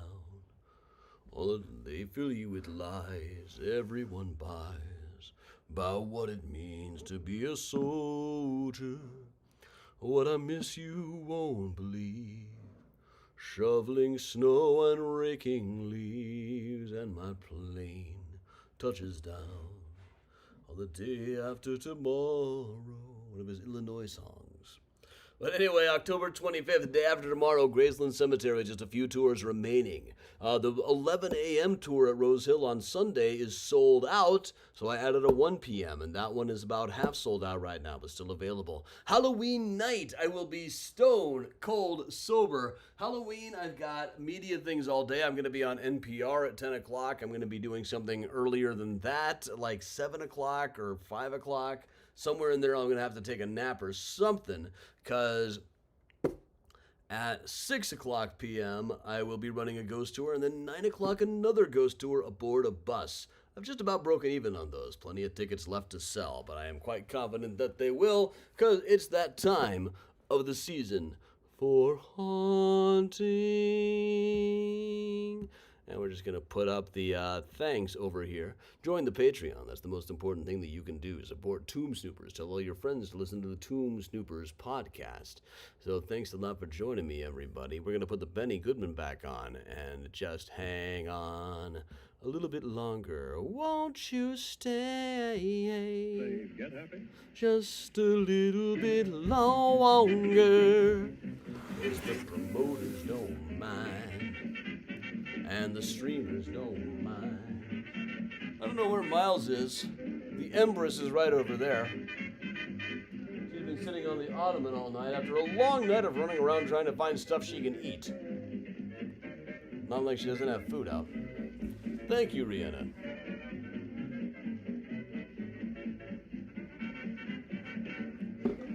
A: All they fill you with lies, everyone buys, about what it means to be a soldier. What I miss you won't believe, shoveling snow and raking leaves and my plane touches down on the day after tomorrow. One of his Illinois songs. But anyway, October 25th, the day after tomorrow, Graceland Cemetery, just a few tours remaining. The 11 a.m. tour at Rose Hill on Sunday is sold out, so I added a 1 p.m., and that one is about half sold out right now, but still available. Halloween night, I will be stone cold sober. Halloween, I've got media things all day. I'm going to be on NPR at 10 o'clock. I'm going to be doing something earlier than that, like 7 o'clock or 5 o'clock. Somewhere in there, I'm going to have to take a nap or something, because at 6 o'clock p.m., I will be running a ghost tour, and then 9 o'clock, another ghost tour aboard a bus. I've just about broken even on those. Plenty of tickets left to sell, but I am quite confident that they will, because it's that time of the season for haunting. And we're just going to put up the thanks over here. Join the Patreon. That's the most important thing that you can do. Support Tomb Snoopers. Tell all your friends to listen to the Tomb Snoopers podcast. So thanks a lot for joining me, everybody. We're going to put the Benny Goodman back on. And just hang on a little bit longer. Won't you stay?
B: Say, get happy.
A: Just a little bit longer. It's the promoters don't mind. And the streamers don't mind. I don't know where Miles is. The Empress is right over there. She's been sitting on the ottoman all night after a long night of running around trying to find stuff she can eat. Not like she doesn't have food out. Thank you, Rihanna.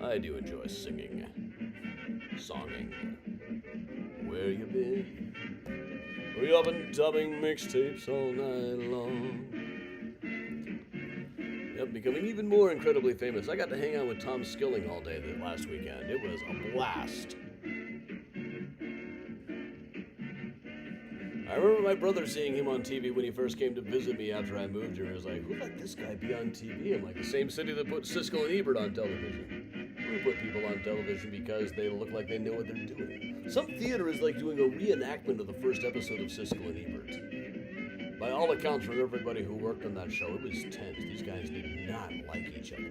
A: I do enjoy singing. Songing. Where you been? We up and dubbing mixtapes all night long. Yep, becoming even more incredibly famous. I got to hang out with Tom Skilling all day last weekend. It was a blast. I remember my brother seeing him on TV when he first came to visit me after I moved here. He was like, who let this guy be on TV? I'm like, the same city that put Siskel and Ebert on television. We put people on television because they look like they know what they're doing. Some theater is like doing a reenactment of the first episode of Siskel and Ebert. By all accounts from everybody who worked on that show, it was tense. These guys did not like each other.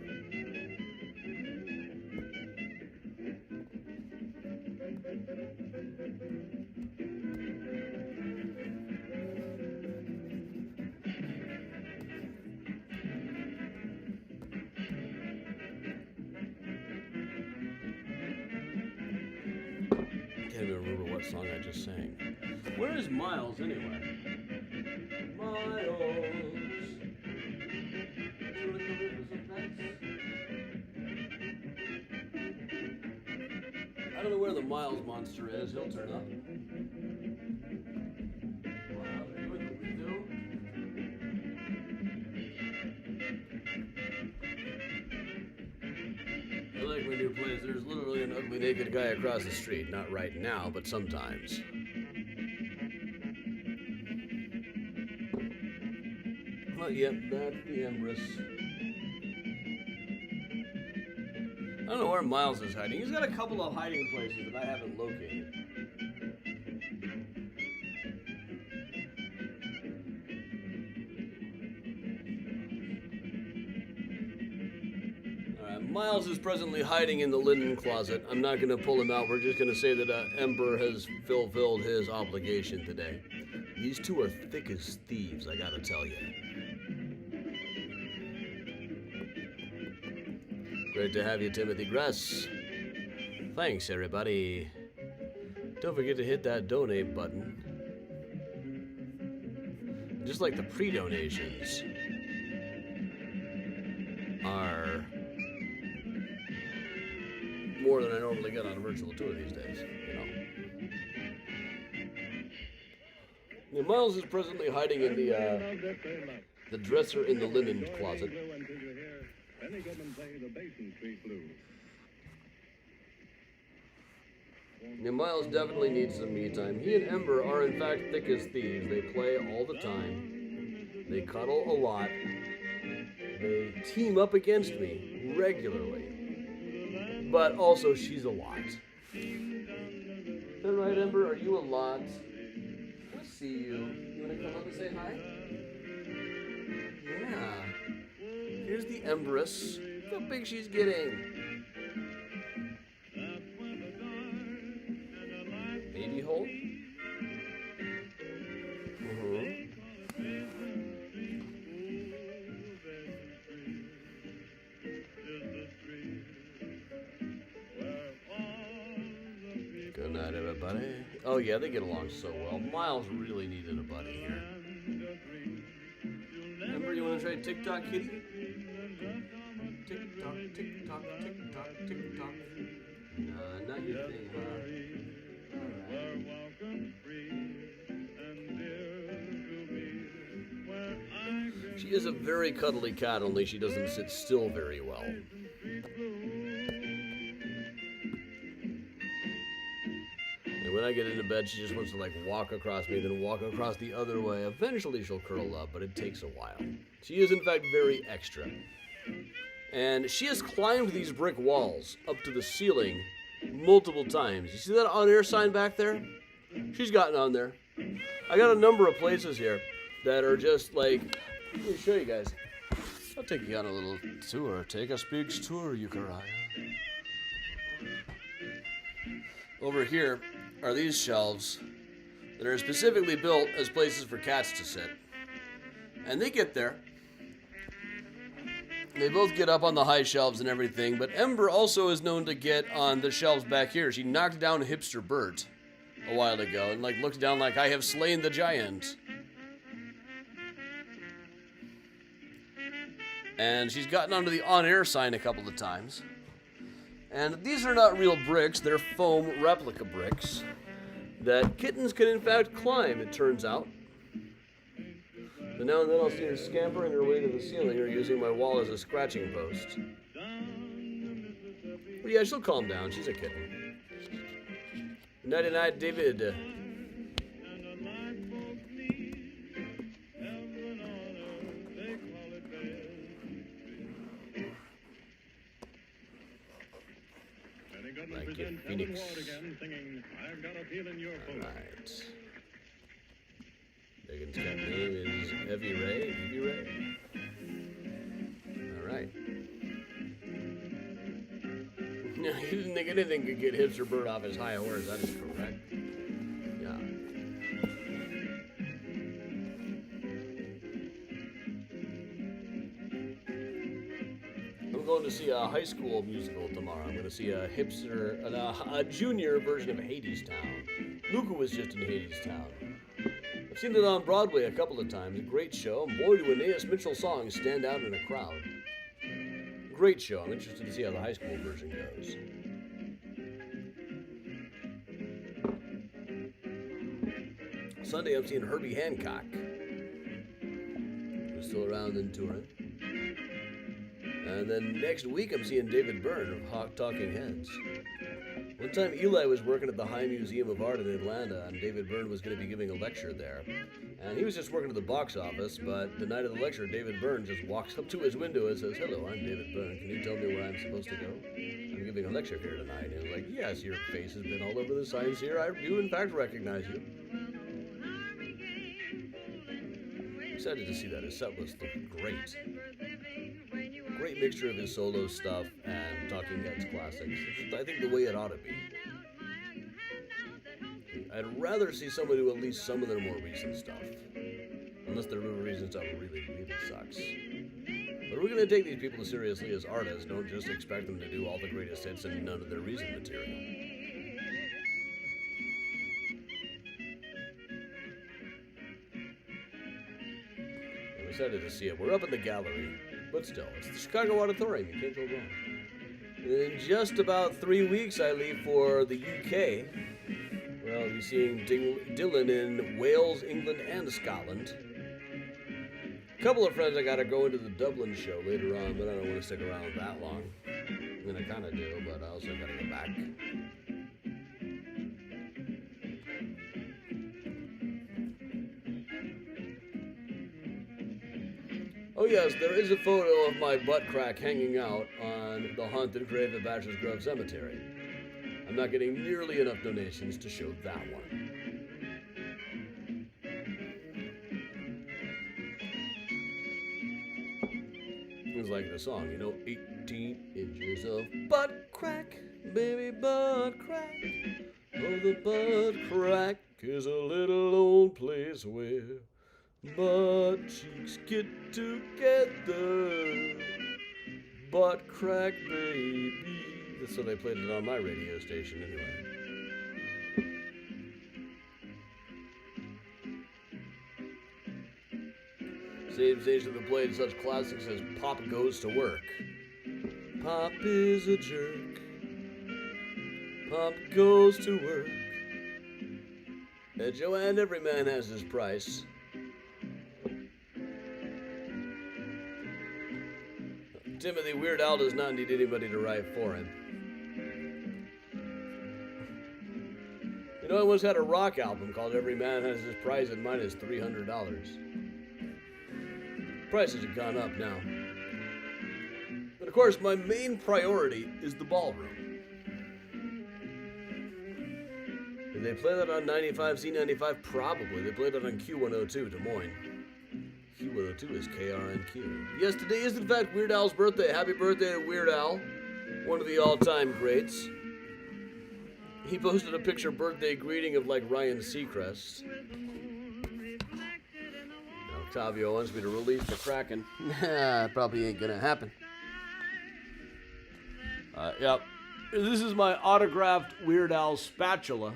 A: Can't even remember what song I just sang. Where is Miles anyway? Miles. I don't know where the Miles monster is. He'll turn up. Wow, they're doing the redo. I like my new place. There's literally an ugly naked guy across the street. Not right now, but sometimes. Oh, yep, that's the Empress. I don't know where Miles is hiding. He's got a couple of hiding places that I haven't located. Miles is presently hiding in the linen closet. I'm not going to pull him out. We're just going to say that Ember has fulfilled his obligation today. These two are thick as thieves, I gotta tell you. Great to have you, Timothy Gress. Thanks, everybody. Don't forget to hit that donate button. Just like the pre-donations are more than I normally get on a virtual tour these days, you know. Yeah, Miles is presently hiding in the dresser in the linen closet. Yeah, Miles definitely needs some me time. He and Ember are in fact thick as thieves. They play all the time. They cuddle a lot. They team up against me regularly. But also, she's a lot. Is that right, Ember? Are you a lot? I see you. You and gonna come up and say hi? Yeah. Here's the Empress. Look how big she's getting. Baby hole? Good night, everybody. Oh yeah, they get along so well. Miles really needed a buddy here. Remember, you want to try TikTok, kitty? TikTok, TikTok, TikTok, TikTok. Nah, not your thing, huh? Alright. She is a very cuddly cat, only she doesn't sit still very well. When I get into bed, she just wants to like walk across me, then walk across the other way. Eventually she'll curl up, but it takes a while. She is in fact very extra. And she has climbed these brick walls up to the ceiling multiple times. You see that on-air sign back there? She's gotten on there. I got a number of places here that are just like, let me show you guys. I'll take you on a little tour. Take a Speaks tour, Euchariah. Over here are these shelves that are specifically built as places for cats to sit. And they get there. They both get up on the high shelves and everything, but Ember also is known to get on the shelves back here. She knocked down Hipster Bert a while ago and like looked down like, I have slain the giant. And she's gotten onto the on-air sign a couple of times. And these are not real bricks, they're foam replica bricks that kittens can in fact climb, it turns out. But now and then I'll see her scampering her way to the ceiling or using my wall as a scratching post. But yeah, she'll calm down, she's a kitten. Nighty-night, David. Thank you, Phoenix. Alright. Megan's cat name is Evie Ray. Evie Ray. Alright. No, he didn't think anything could get Hipster Bird off his high horse. That is correct. Yeah. I'm going to see a high school musical tomorrow. I'm going to see a junior version of Hadestown. Luca was just in Hadestown. I've seen it on Broadway a couple of times. A great show. And boy, do Aeneas Mitchell songs stand out in a crowd. Great show. I'm interested to see how the high school version goes. Sunday, I'm seeing Herbie Hancock, who's still around and touring. And then next week, I'm seeing David Byrne of Talking Heads. One time, Eli was working at the High Museum of Art in Atlanta, and David Byrne was going to be giving a lecture there. And he was just working at the box office, but the night of the lecture, David Byrne just walks up to his window and says, "Hello, I'm David Byrne. Can you tell me where I'm supposed to go? I'm giving a lecture here tonight." And he was like, "Yes, your face has been all over the signs here. I do, in fact, recognize you." Excited to see that. His set list looked great. Great mixture of his solo stuff and Talking Heads classics. I think the way it ought to be. I'd rather see someone do at least some of their more recent stuff. Unless their more recent stuff really, really sucks. But we're going to take these people seriously as artists. Don't just expect them to do all the greatest hits and none of their recent material. I'm excited to see it. We're up in the gallery. But still, it's the Chicago Auditorium. You can't go wrong. In just about 3 weeks, I leave for the UK. Well, I'll be seeing Dylan in Wales, England, and Scotland. A couple of friends I got to go into the Dublin show later on, but I don't want to stick around that long. I mean, I kind of do, but I also got to go back. Oh yes, there is a photo of my butt crack hanging out on the haunted grave at Bachelor's Grove Cemetery. I'm not getting nearly enough donations to show that one. It's like the song, 18 inches of butt crack, baby butt crack. Oh, the butt crack is a little old place where butt cheeks get together. Butt crack, baby. That's how they played it on my radio station, anyway. Same station that played such classics as Pop Goes to Work. Pop is a jerk. Pop goes to work. And Joanne, every man has his price. Timothy, Weird Al does not need anybody to write for him. I once had a rock album called Every Man Has His Price, and mine is $300. Prices have gone up now. But of course, my main priority is the ballroom. Did they play that on 95, C95? Probably. They played it on Q102, Des Moines. Q102 is KRNQ. Yes, today is in fact Weird Al's birthday. Happy birthday to Weird Al, one of the all-time greats. He posted a picture birthday greeting of like Ryan Seacrest. Octavio wants me to release the Kraken. Nah, probably ain't gonna happen. Yep. This is my autographed Weird Al spatula.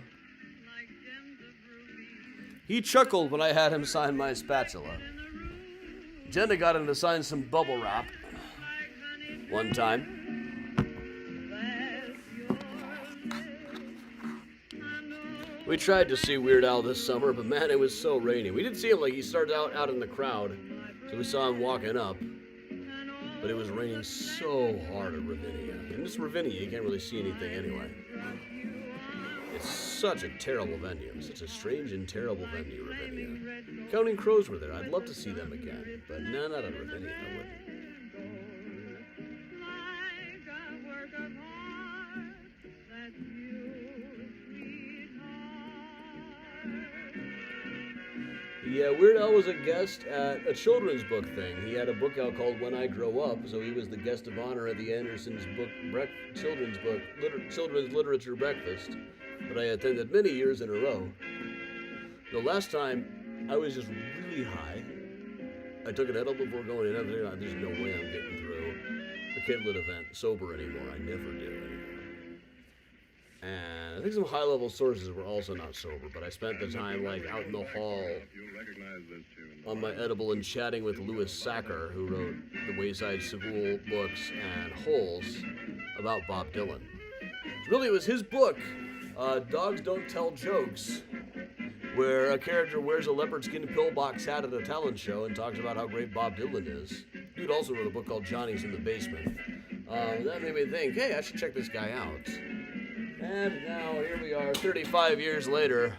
A: He chuckled when I had him sign my spatula. Jenna got him to sign some bubble wrap one time. We tried to see Weird Al this summer, but man, it was so rainy. We did see him, he started out in the crowd, so we saw him walking up, but it was raining so hard at Ravinia. And this Ravinia, you can't really see anything anyway. It's such a terrible venue, such a strange and terrible venue, Ravinia. Counting Crows were there. I'd love to see them again, but no, not at Ravinia, I wouldn't. Yeah, Weird Al was a guest at a children's book thing. He had a book out called When I Grow Up, so he was the guest of honor at the Anderson's children's literature breakfast that I attended many years in a row. The last time, I was just really high. I took an edible before going in. I was like, there's no way I'm getting through a Kidlit event sober anymore. I never do anymore. And I think some high-level sources were also not sober, but I spent the time out in the hall on my edible and chatting with Louis Sacker, who wrote the Wayside Savool books and Holes about Bob Dylan. Really, it was his book, Dogs Don't Tell Jokes, where a character wears a leopard skin pillbox hat at a talent show and talks about how great Bob Dylan is. Dude also wrote a book called Johnny's in the Basement. That made me think, hey, I should check this guy out. And now here we are, 35 years later.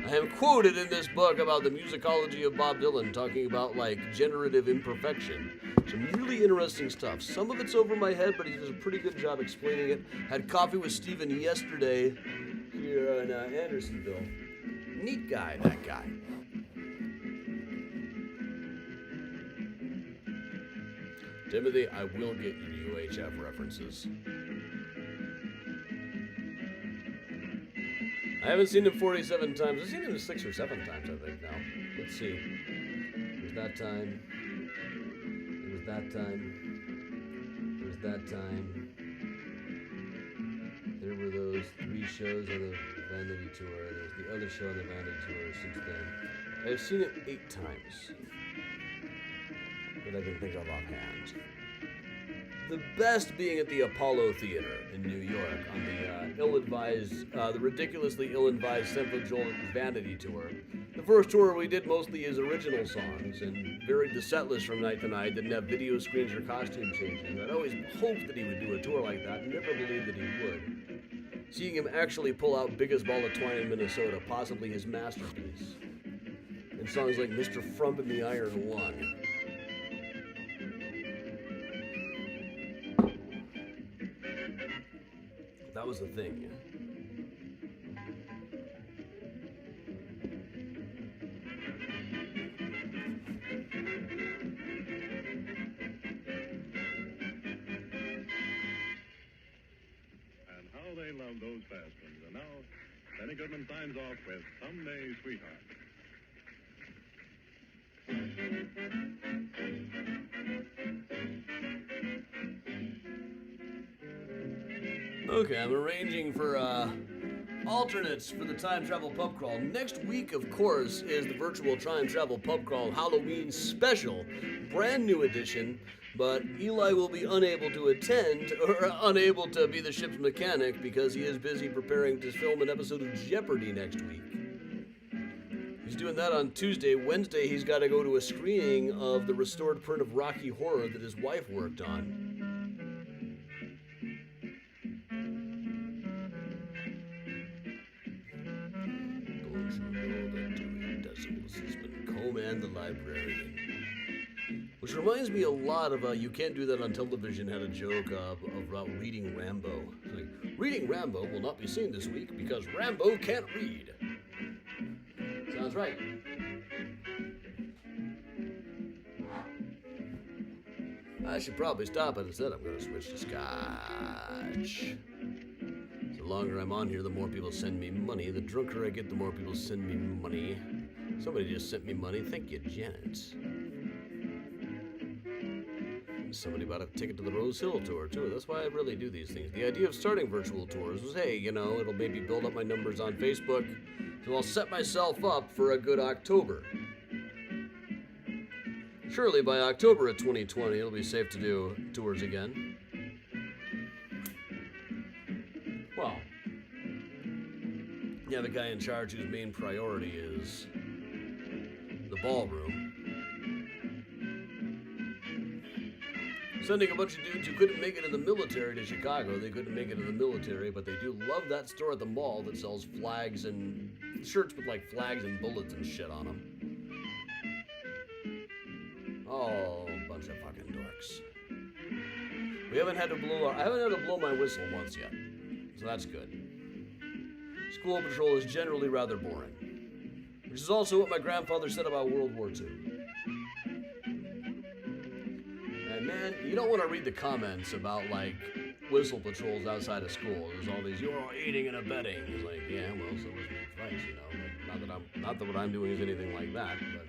A: I am quoted in this book about the musicology of Bob Dylan, talking about generative imperfection. Some really interesting stuff. Some of it's over my head, but he does a pretty good job explaining it. Had coffee with Steven yesterday here in Andersonville. Neat guy, that guy. Timothy, I will get you UHF references. I haven't seen him 47 times. I've seen him 6 or 7 times, I think, now. Let's see. It was that time. It was that time. It was that time. There were those 3 shows on the Vanity Tour. There's the other show on the Vanity Tour since then. I've seen it 8 times that I can think of offhand. The best being at the Apollo Theater in New York on the ridiculously ill-advised Central Joel Vanity Tour. The first tour we did mostly his original songs and varied the set list from night to night, didn't have video screens or costume changes. I'd always hoped that he would do a tour like that, never believed that he would. Seeing him actually pull out Biggest Ball of Twine in Minnesota, possibly his masterpiece, and songs like Mr. Frump and the Iron One. That was the thing, yeah.
B: Goodman signs off with Someday, Sweetheart.
A: Okay, I'm arranging for alternates for the Time Travel Pub Crawl. Next week, of course, is the virtual Time Travel Pub Crawl Halloween special, brand new edition, but Eli will be unable to attend or unable to be the ship's mechanic because he is busy preparing to film an episode of Jeopardy next week. He's doing that on Tuesday. Wednesday, he's got to go to a screening of the restored print of Rocky Horror that his wife worked on. Coleman the librarian. Which reminds me a lot of You Can't Do That on Television had a joke about reading Rambo. Like, reading Rambo will not be seen this week because Rambo can't read. Sounds right. I should probably stop, but instead I'm going to switch to Scotch. The longer I'm on here, the more people send me money. The drunker I get, the more people send me money. Somebody just sent me money. Thank you, Janet. Somebody bought a ticket to the Rose Hill tour, too. That's why I really do these things. The idea of starting virtual tours was, hey, you know, it'll maybe build up my numbers on Facebook, so I'll set myself up for a good October. Surely by October of 2020, it'll be safe to do tours again. Well, yeah, the guy in charge whose main priority is the ballroom. Sending a bunch of dudes who couldn't make it in the military to Chicago. They couldn't make it in the military, but they do love that store at the mall that sells flags and shirts with like flags and bullets and shit on them. Oh, bunch of fucking dorks. I haven't had to blow my whistle once yet, so that's good. School patrol is generally rather boring, which is also what my grandfather said about World War II. And man, you don't want to read the comments about like whistle patrols outside of school. There's all these, you're all aiding and abetting. It's like, yeah, well, so was my advice, you know. Not that what I'm doing is anything like that, but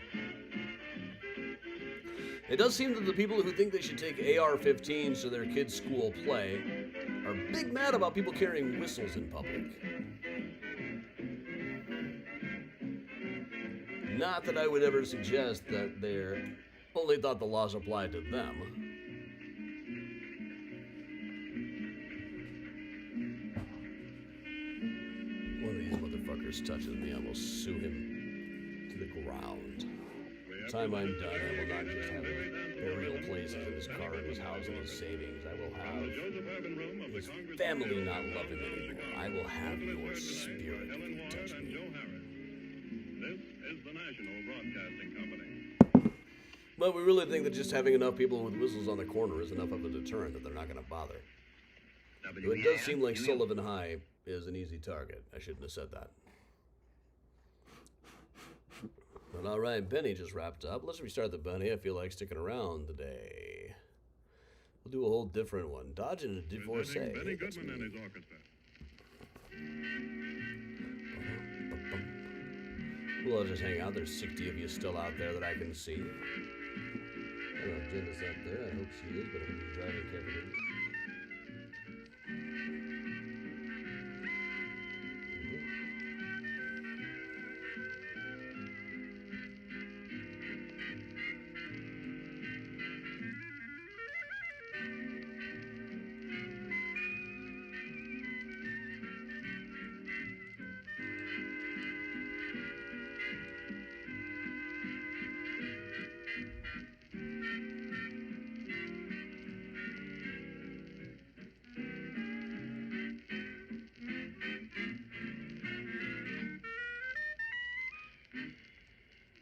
A: it does seem that the people who think they should take AR-15s to their kids' school play are big mad about people carrying whistles in public. Not that I would ever suggest that they're only thought the laws applied to them. One of these motherfuckers touches me, I will sue him to the ground. By the time I'm done, I will not just have his burial places in his car and his house and his savings. I will have his family not love him anymore. I will have your spirit if you touch me.
B: This is the National Broadcasting Company.
A: But we really think that just having enough people with whistles on the corner is enough of a deterrent that they're not going to bother. It does seem like Sullivan High is an easy target. I shouldn't have said that. But all right, Benny just wrapped up. Let's restart the Benny. I feel like sticking around today. We'll do a whole different one. Dodging a divorcee.
B: Benny Goodman and his orchestra.
A: Well, I'll just hang out. There's 60 of you still out there that I can see. I don't know if Jen is up there. I hope she is, but I hope she's driving carefully.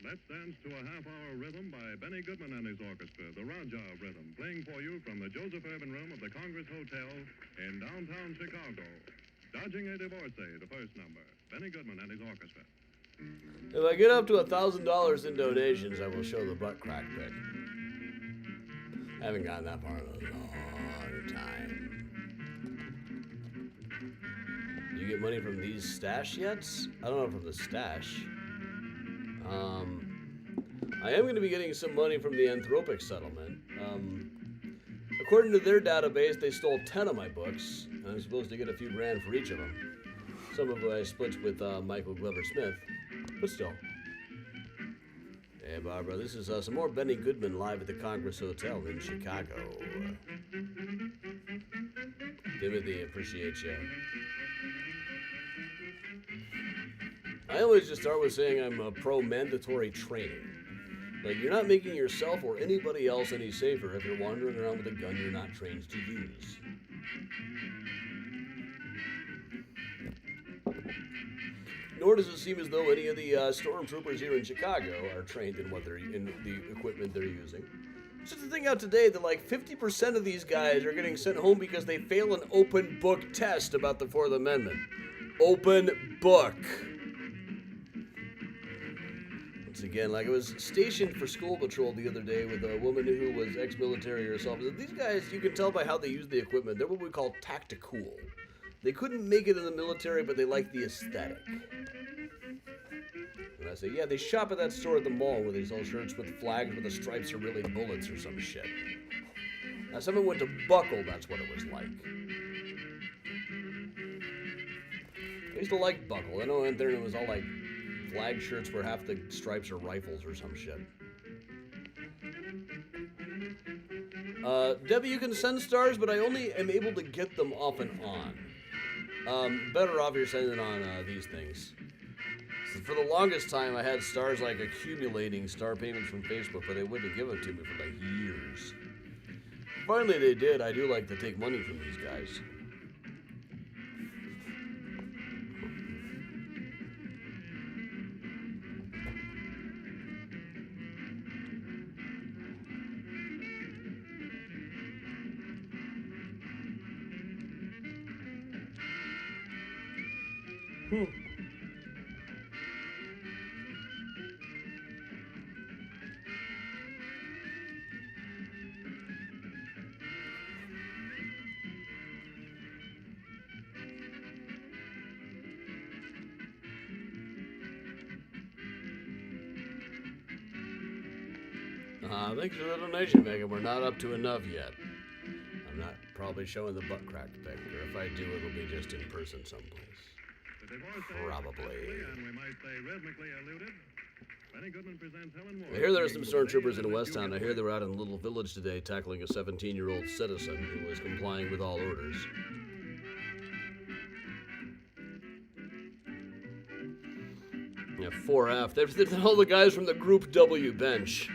B: Let's dance to a half-hour rhythm by Benny Goodman and his orchestra, the Raja Rhythm, playing for you from the Joseph Urban Room of the Congress Hotel in downtown Chicago. Dodging a Divorcee, the first number. Benny Goodman and his orchestra.
A: If I get up to $1,000 in donations, I will show the butt crack pic. I haven't gotten that far in a long time. you get money from these stash yet? I don't know from the stash. I am going to be getting some money from the Anthropic settlement. According to their database, they stole 10 of my books. I'm supposed to get a few grand for each of them. Some of them I split with Michael Glover Smith, but still. Hey, Barbara, this is some more Benny Goodman live at the Congress Hotel in Chicago. Timothy, appreciate you. I always just start with saying I'm pro-mandatory training. Like, you're not making yourself or anybody else any safer if you're wandering around with a gun you're not trained to use. Nor does it seem as though any of the stormtroopers here in Chicago are trained in the equipment they're using. Just the thing out today that like 50% of these guys are getting sent home because they fail an open book test about the Fourth Amendment. Open book. Once again, like I was stationed for school patrol the other day with a woman who was ex-military herself. These guys, you can tell by how they use the equipment, they're what we call tactical. They couldn't make it in the military, but they like the aesthetic. And I say, yeah, they shop at that store at the mall where they sell shirts with flags where the stripes are really bullets or some shit. Now, someone went to Buckle, that's what it was like. I used to like Buckle. I know I went there and it was all like flag shirts where half the stripes are rifles or some shit. Debbie, you can send stars, but I only am able to get them off and on. Better off you're sending on these things. So for the longest time, I had stars like accumulating star payments from Facebook, but they wouldn't give them to me for like years. Finally, they did. I do like to take money from these guys. Thanks for the donation, Megan. We're not up to enough yet. I'm not probably showing the butt crack pic, or if I do, it'll be just in person someplace. Probably.
B: And we might say rhythmically alluded. Benny Goodman presents Helen Ward.
A: I hear there are some stormtroopers in Westtown. I hear they were out in a little village today tackling a 17-year-old citizen who was complying with all orders. Yeah, 4F. They're all the guys from the Group W bench.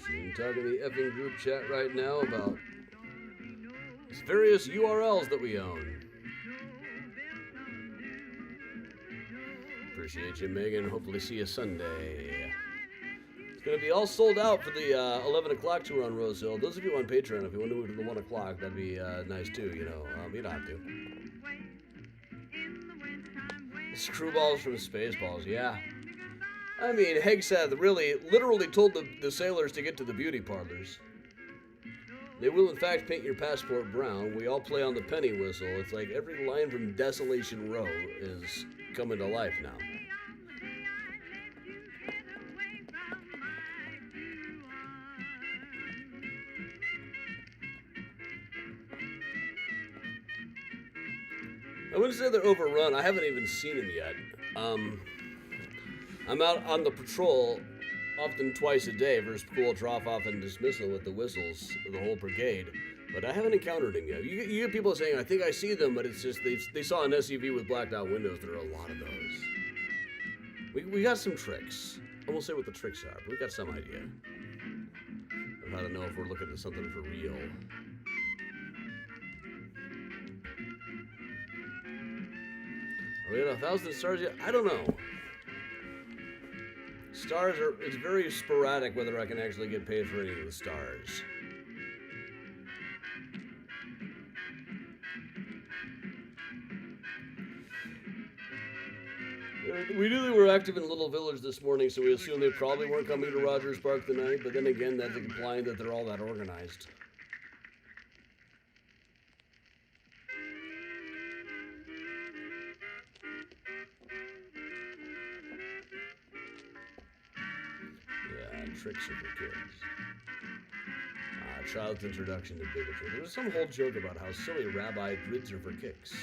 A: I'm talking to the effing group chat right now about various URLs that we own. Appreciate you, Megan. Hopefully see you Sunday. It's going to be all sold out for the 11 o'clock tour on Rose Hill. Those of you on Patreon, if you want to move to the 1 o'clock, that'd be nice too, you know. You don't have to. Screwballs from Spaceballs, yeah. I mean, Hegseth really, literally told the sailors to get to the beauty parlors. They will, in fact, paint your passport brown. We all play on the penny whistle. It's like every line from Desolation Row is coming to life now. I wouldn't say they're overrun. I haven't even seen them yet. I'm out on the patrol often twice a day for school drop-off and dismissal with the whistles of the whole brigade, but I haven't encountered them yet. You get people saying, I think I see them, but it's just they saw an SUV with blacked out windows. There are a lot of those. We got some tricks. I won't say what the tricks are, but we got some idea of how to know if we're looking at something for real. Are we at 1,000 stars yet? I don't know. Stars are, it's very sporadic whether I can actually get paid for any of the stars. We knew they were active in Little Village this morning, so we assumed they probably weren't coming to Rogers Park tonight, but then again, that's implying that they're all that organized. Tricks are for kids. Child's introduction to bigotry. There was some whole joke about how silly rabbi grids are for kicks.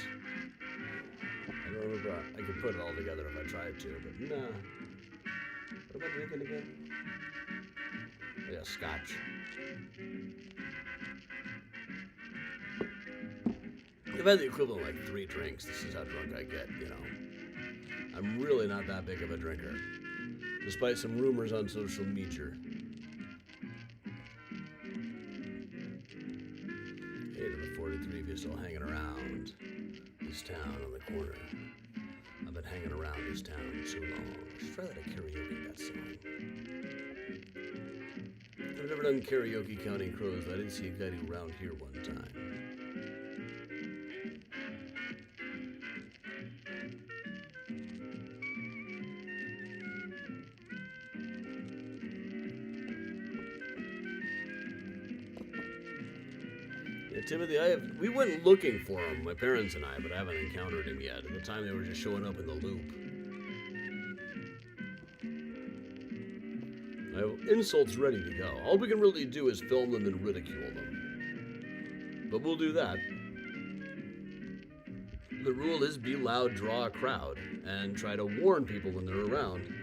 A: I don't remember. I could put it all together if I tried to, but nah. What am I drinking again? Yeah, scotch. I've had the equivalent of like 3 drinks. This is how drunk I get, you know. I'm really not that big of a drinker, despite some rumors on social media. Hey to the 43 if you're still hanging around this town on the corner. I've been hanging around this town so long. Let's try that at karaoke, that song. I've never done karaoke counting crows, but I did see a guy do Round Here one time. Timothy, we went looking for him, my parents and I, but I haven't encountered him yet. At the time, they were just showing up in the loop. I have insults ready to go. All we can really do is film them and ridicule them. But we'll do that. The rule is be loud, draw a crowd, and try to warn people when they're around.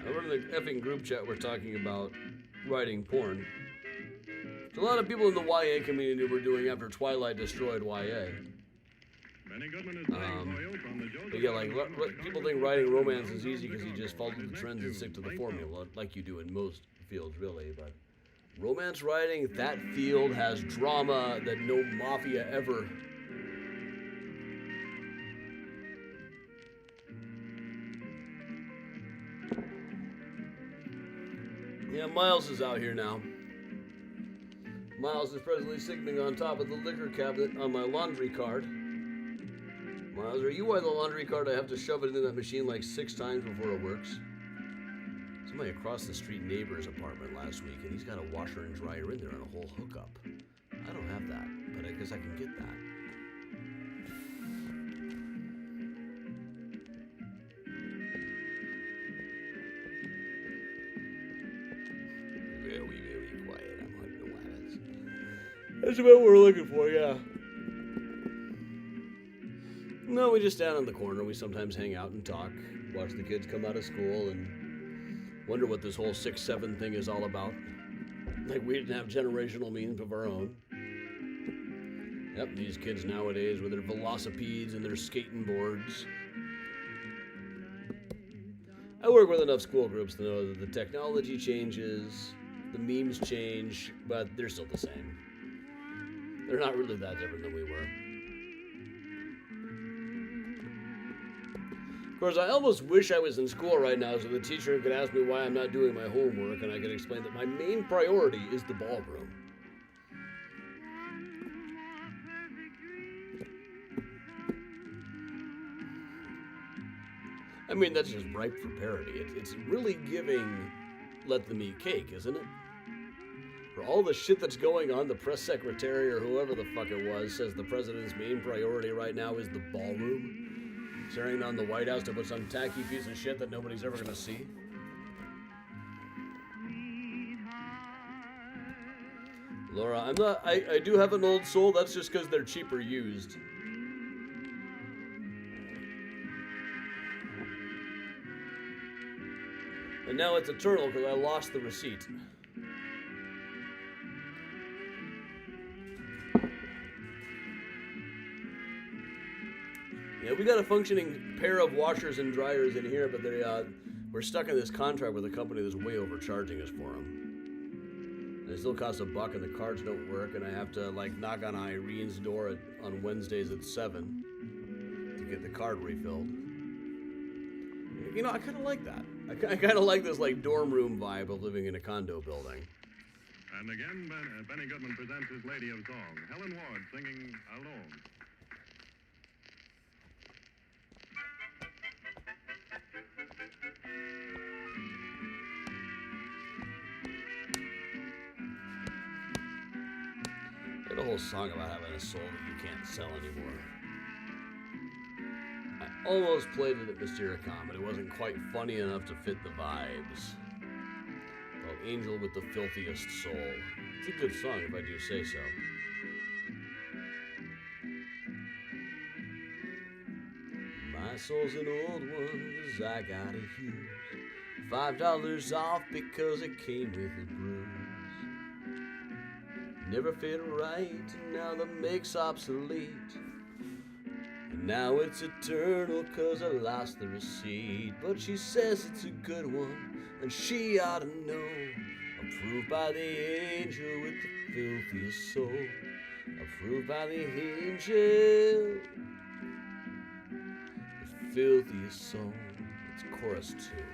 A: Over in the effing group chat, we're talking about writing porn. There's a lot of people in the YA community were doing after Twilight destroyed YA. But yeah, like people think writing romance is easy because you just follow the trends and stick to the formula, like you do in most fields, really. But romance writing, that field has drama that no mafia ever. Yeah, Miles is out here now. Miles is presently sitting on top of the liquor cabinet on my laundry cart. Miles, are you why the laundry cart I have to shove it into that machine like 6 times before it works? Somebody across the street neighbor's apartment last week, and he's got a washer and dryer in there and a whole hookup. I don't have that, but I guess I can get that. Very quiet. I'm like, no habits. That's about what we're looking for, yeah. No, we just stand on the corner. We sometimes hang out and talk, watch the kids come out of school, and wonder what this whole 6-7 thing is all about. Like we didn't have generational means of our own. Yep, these kids nowadays with their velocipedes and their skating boards. I work with enough school groups to know that the technology changes, the memes change, but they're still the same. They're not really that different than we were. Of course, I almost wish I was in school right now so the teacher could ask me why I'm not doing my homework and I could explain that my main priority is the ballroom. I mean, that's just ripe for parody. It's really giving Let Them Eat Cake, isn't it? For all the shit that's going on, the press secretary or whoever the fuck it was says the president's main priority right now is the ballroom. Staring down the White House to put some tacky piece of shit that nobody's ever gonna see. Laura, I do have an old soul, that's just because they're cheaper used. And now it's eternal because I lost the receipt. Yeah, we got a functioning pair of washers and dryers in here, but we're stuck in this contract with a company that's way overcharging us for them. And it still costs $1 and the cards don't work, and I have to like knock on Irene's door on Wednesdays at 7 to get the card refilled. You know, I kind of like that. I kind of like this like dorm room vibe of living in a condo building.
B: And again, Benny Goodman presents his Lady of Song, Helen Ward singing Alone.
A: There's a whole song about having a soul that you can't sell anymore. I almost played it at Mystericon, but it wasn't quite funny enough to fit the vibes. Well, Angel with the Filthiest Soul. It's a good song if I do say so. My soul's an old one, 'cause I gotta use $5 off because it came with a bruise. Never fit right, and now the make's obsolete. And now it's eternal 'cause I lost the receipt. But she says it's a good one, and she ought to know. Approved by the angel with the filthiest soul. Approved by the angel. The filthiest soul. It's chorus 2.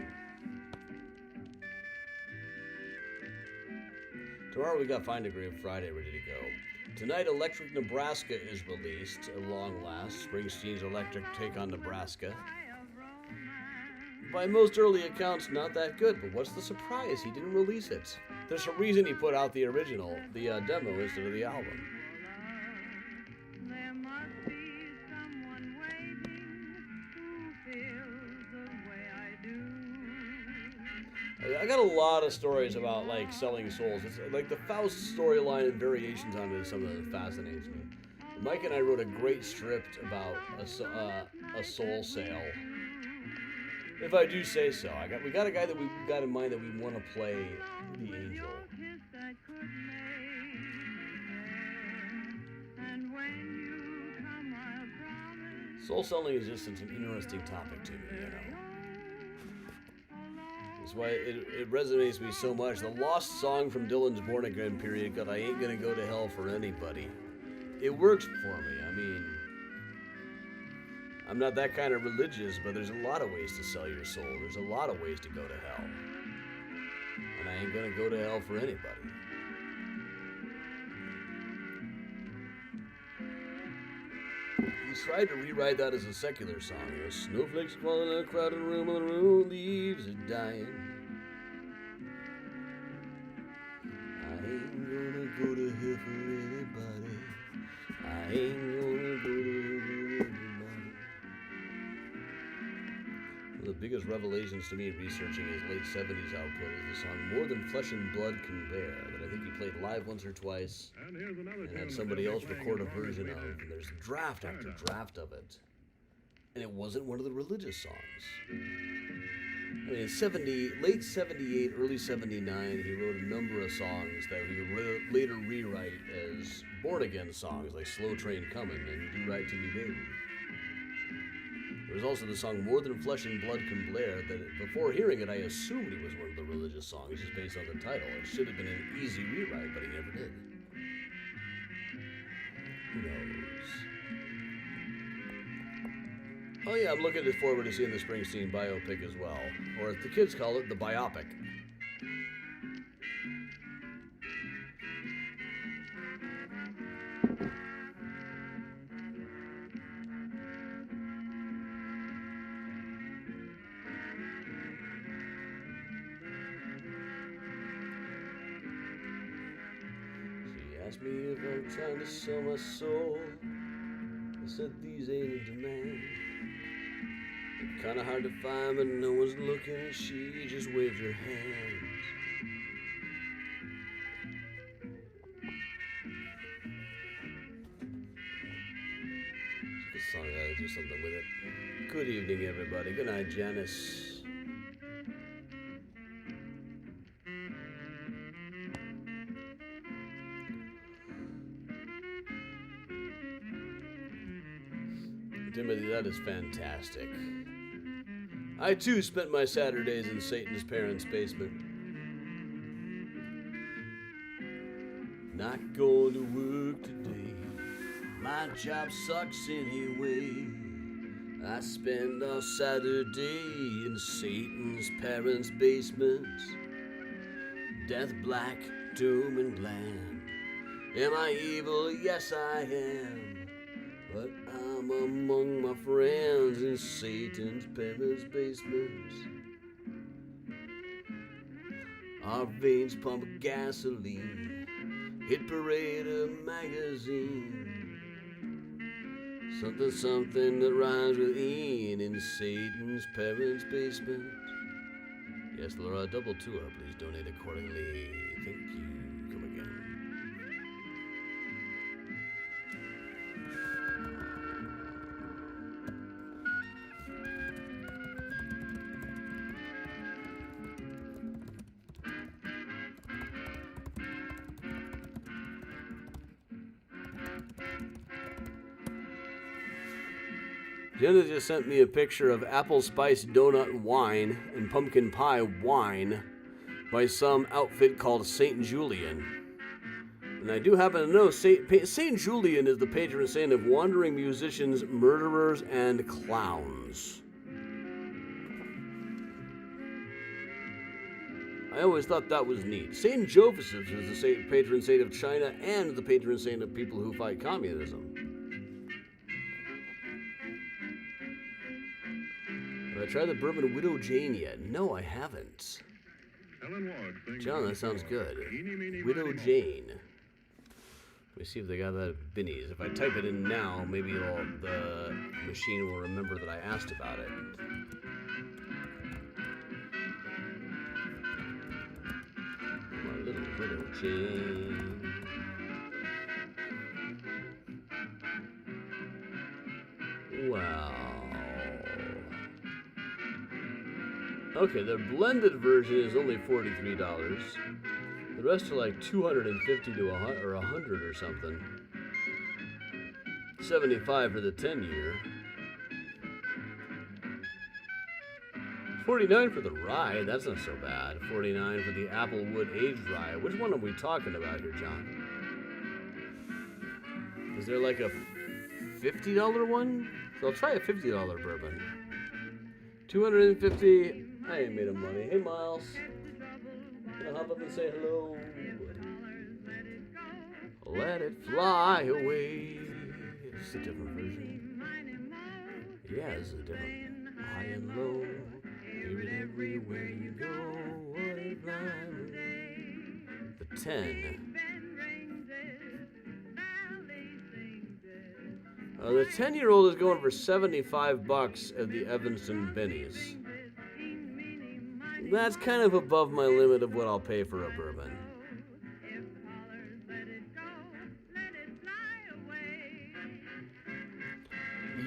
A: Tomorrow we got Find a Grave Friday ready to go. Tonight, Electric Nebraska is released at long last. Springsteen's electric take on Nebraska. By most early accounts, not that good, but what's the surprise? He didn't release it. There's a reason he put out the original, the demo, instead of the album. I got a lot of stories about like selling souls. It's like the Faust storyline and variations on it is something that fascinates me. Mike and I wrote a great script about a soul sale. If I do say so, we got a guy that we got in mind that we want to play the angel. Soul selling is just such an interesting topic to me, you know. That's why it resonates with me so much. The lost song from Dylan's Born Again period, "God, I Ain't Gonna Go to Hell for Anybody." It works for me. I mean, I'm not that kind of religious, but there's a lot of ways to sell your soul. There's a lot of ways to go to hell. And I ain't gonna go to hell for anybody. He tried to rewrite that as a secular song. You know, snowflakes falling in a crowded room, and the room leaves are dying. I ain't gonna go to hell for anybody. I ain't gonna go to hell for anybody. One of the biggest revelations to me researching his late 70s output is the song More Than Flesh and Blood Can Bear, that I think he played live once or twice.
B: And here's another
A: And had somebody else record a version of, and there's draft after draft of it. And it wasn't one of the religious songs. I mean, late 78, early 79, he wrote a number of songs that he would later rewrite as Born Again songs, like Slow Train Comin' and Do Right to Me Baby. There was also the song More Than Flesh and Blood Can Bear, that before hearing it, I assumed it was one of the religious songs just based on the title. It should have been an easy rewrite, but he never did. Who knows? Oh yeah, I'm looking forward to seeing the Springsteen biopic as well. Or as the kids call it, the biopic. She asked me if I'm trying to sell my soul. I said these ain't in demand. Kinda hard to find, but no one's looking, and she just waved her hands. It's a good song, I gotta do something with it. Good evening, everybody. Good night, Janice. Timothy, that is fantastic. I too spent my Saturdays in Satan's parents' basement. Not going to work today. My job sucks anyway. I spend all Saturday in Satan's parents' basement. Death black, doom and bland. Am I evil? Yes, I am. But I'm among my friends in Satan's parents' basements. Our veins pump gasoline. Hit parade a magazine. Something that rhymes with Ian in Satan's parents' basement. Yes, Laura, double tour. Please donate accordingly. Thank you. Come again. Jenna just sent me a picture of apple spice donut wine and pumpkin pie wine by some outfit called St. Julian. And I do happen to know St. Julian is the patron saint of wandering musicians, murderers, and clowns. I always thought that was neat. St. Joseph's is the patron saint of China and the patron saint of people who fight communism. Have I tried the bourbon Widow Jane yet? No, I haven't. John, that sounds good. Widow Jane. Let me see if they got that at Binny's. If I type it in now, maybe the machine will remember that I asked about it. My little Widow Jane. Wow. Okay, the blended version is only $43. The rest are like $250 to $100 or something. $75 for the 10-year. $49 for the rye. That's not so bad. $49 for the Applewood aged rye. Which one are we talking about here, John? Is there like a $50 one? So I'll try a $50 bourbon. $250. I ain't made of money. Hey, Miles. Gonna hop up and say hello. Let it fly away. It's a different version. Yeah, it's a different. High and low. Hear it everywhere you go. What a fly away. The 10. The 10-year-old is going for $75 at the Evanston Benny's. That's kind of above my limit of what I'll pay for a bourbon.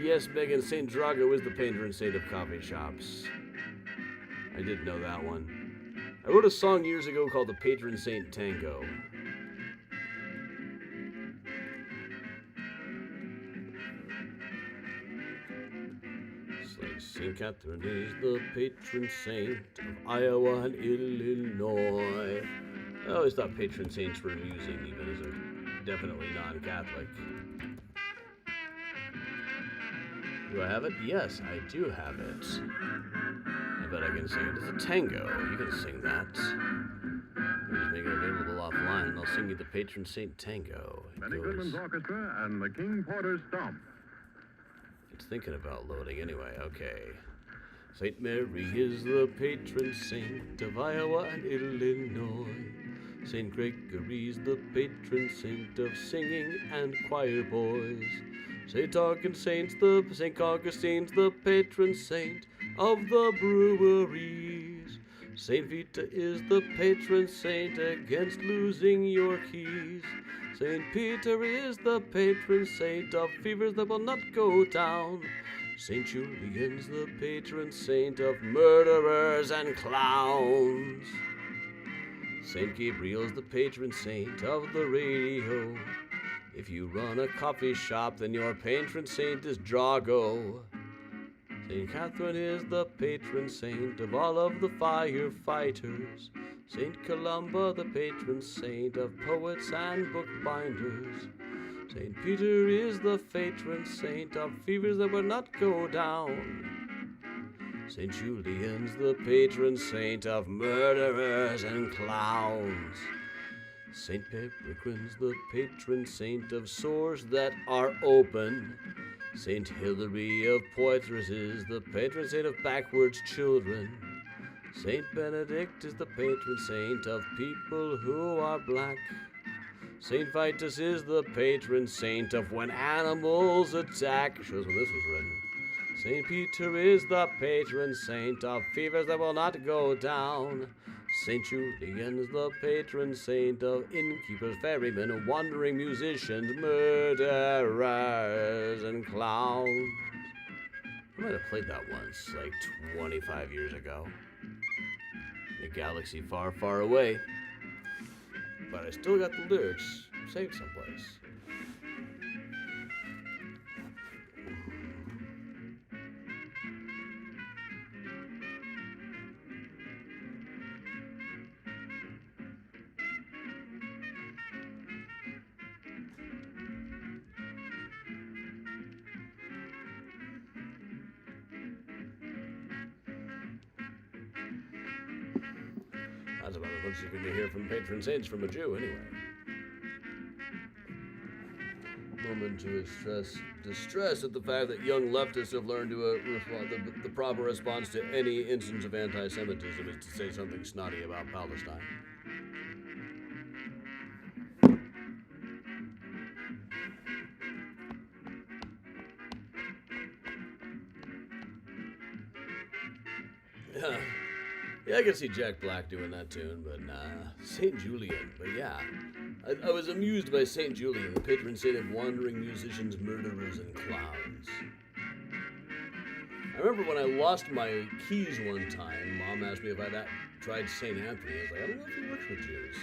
A: Yes, Megan, St. Drago is the patron saint of coffee shops. I did know that one. I wrote a song years ago called The Patron Saint Tango. St. Catherine is the patron saint of Iowa and Illinois. I always thought patron saints were amusing, even as a definitely non-Catholic. Do I have it? Yes, I do have it. I bet I can sing it. It's a tango. You can sing that. We'll just make it available offline, and I'll sing you the patron saint tango.
B: Benny Goodman's Orchestra and the King Porter's Stomp.
A: It's thinking about loading anyway. Okay. Saint Mary is the patron saint of Iowa and Illinois. Saint Gregory's the patron saint of singing and choir boys. Saint Augustine's the patron saint of the breweries. Saint Vita is the patron saint against losing your keys. Saint Peter is the patron saint of fevers that will not go down. Saint Julian's the patron saint of murderers and clowns. Saint Gabriel's the patron saint of the radio. If you run a coffee shop, then your patron saint is Drago. Saint Catherine is the patron saint of all of the firefighters. Saint Columba, the patron saint of poets and bookbinders. Saint Peter is the patron saint of fevers that will not go down. Saint Julian's the patron saint of murderers and clowns. Saint Peregrine's the patron saint of sores that are open. Saint Hilary of Poitiers is the patron saint of backwards children. Saint Benedict is the patron saint of people who are black. Saint Vitus is the patron saint of when animals attack. Shows when this was written. Saint Peter is the patron saint of fevers that will not go down. Saint Julian is the patron saint of innkeepers, ferrymen, wandering musicians, murderers, and clowns. I might have played that once, like 25 years ago. In a galaxy far, far away. But I still got the lyrics saved someplace. That's about as much as you're going to hear from patron saints from a Jew, anyway. Moment to express distress at the fact that young leftists have learned to the proper response to any instance of anti-Semitism is to say something snotty about Palestine. Yeah, I can see Jack Black doing that tune, but nah. St. Julian, but yeah. I was amused by St. Julian, the patron saint of wandering musicians, murderers, and clowns. I remember when I lost my keys one time, Mom asked me if I'd tried St. Anthony. I was like, I don't know if he works with Jews.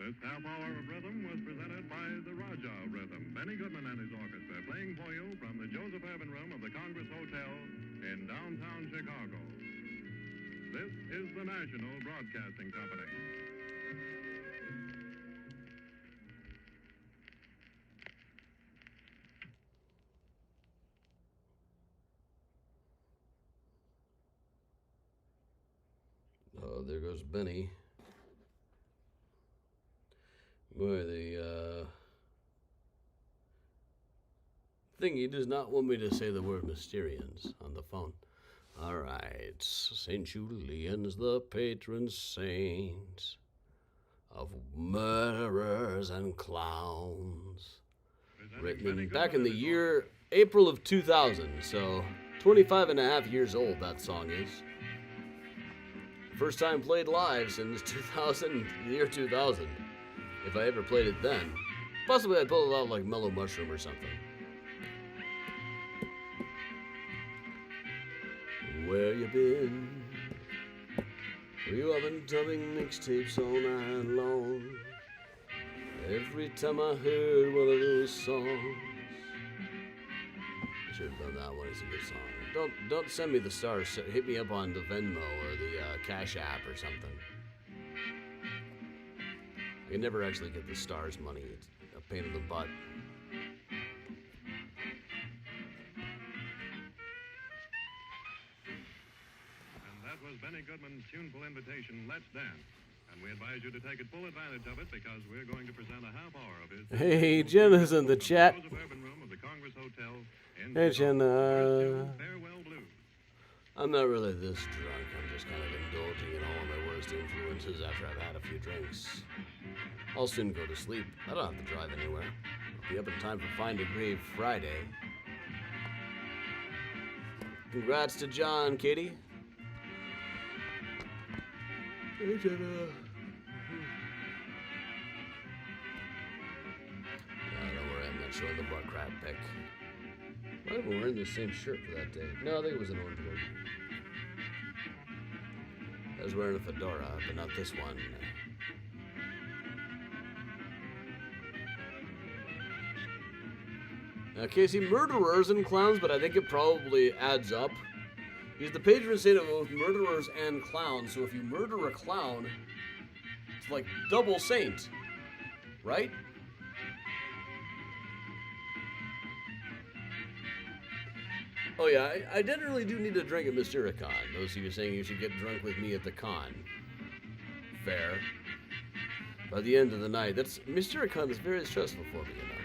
B: This half hour of rhythm was presented by the Raja Rhythm. Benny Goodman and his orchestra playing for you from the Joseph Urban Room of the Congress Hotel in downtown Chicago. This is the National Broadcasting Company.
A: Oh, there goes Benny. Boy, the thingy does not want me to say the word Mysterians on the phone. All right, St. Julian's the patron saint of murderers and clowns. Written back in the year April of 2000, so 25 and a half years old that song is. First time played live since 2000, the year 2000. If I ever played it then. Possibly I'd pull it out like Mellow Mushroom or something. Where you been? You have been dubbing mixtapes all night long. Every time I heard one of those songs. I should have done that one. It's a good song. Don't send me the stars. Hit me up on the Venmo or the Cash App or something. I can never actually get the stars money. It's a pain in the butt.
B: And that was Benny Goodman's tuneful invitation, Let's Dance. And we advise you to take full advantage of it because we're going to present a half hour of his...
A: Hey, Jenna's in the chat.
B: Joseph Urban Room of the Congress Hotel in
A: Hey,
B: Chicago.
A: Jenna.
B: Farewell Blues.
A: I'm not really this drunk. I'm just kind of indulging in all of my worst influences after I've had a few drinks. I'll soon go to sleep. I don't have to drive anywhere. I'll be up in time for Find a Grave Friday. Congrats to John, Katie. Hey, Jenna. Don't worry, I'm not showing the butt crap pic. Might have been wearing the same shirt for that day. No, I think it was an orange one. I was wearing a fedora, but not this one. Now, Casey, murderers and clowns, but I think it probably adds up. He's the patron saint of both murderers and clowns, so if you murder a clown, it's like double saint, right? Oh yeah, I generally do need a drink at Mystericon. Those of you saying you should get drunk with me at the con. Fair. By the end of the night, Mystericon is very stressful for me, you know.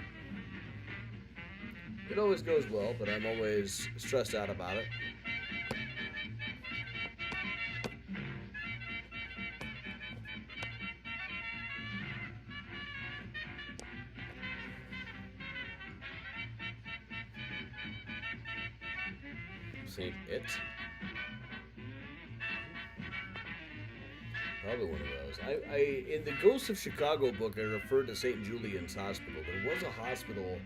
A: It always goes well, but I'm always stressed out about it. Saint It. Probably one of those. In the Ghosts of Chicago book, I referred to St. Julian's Hospital. There was a hospital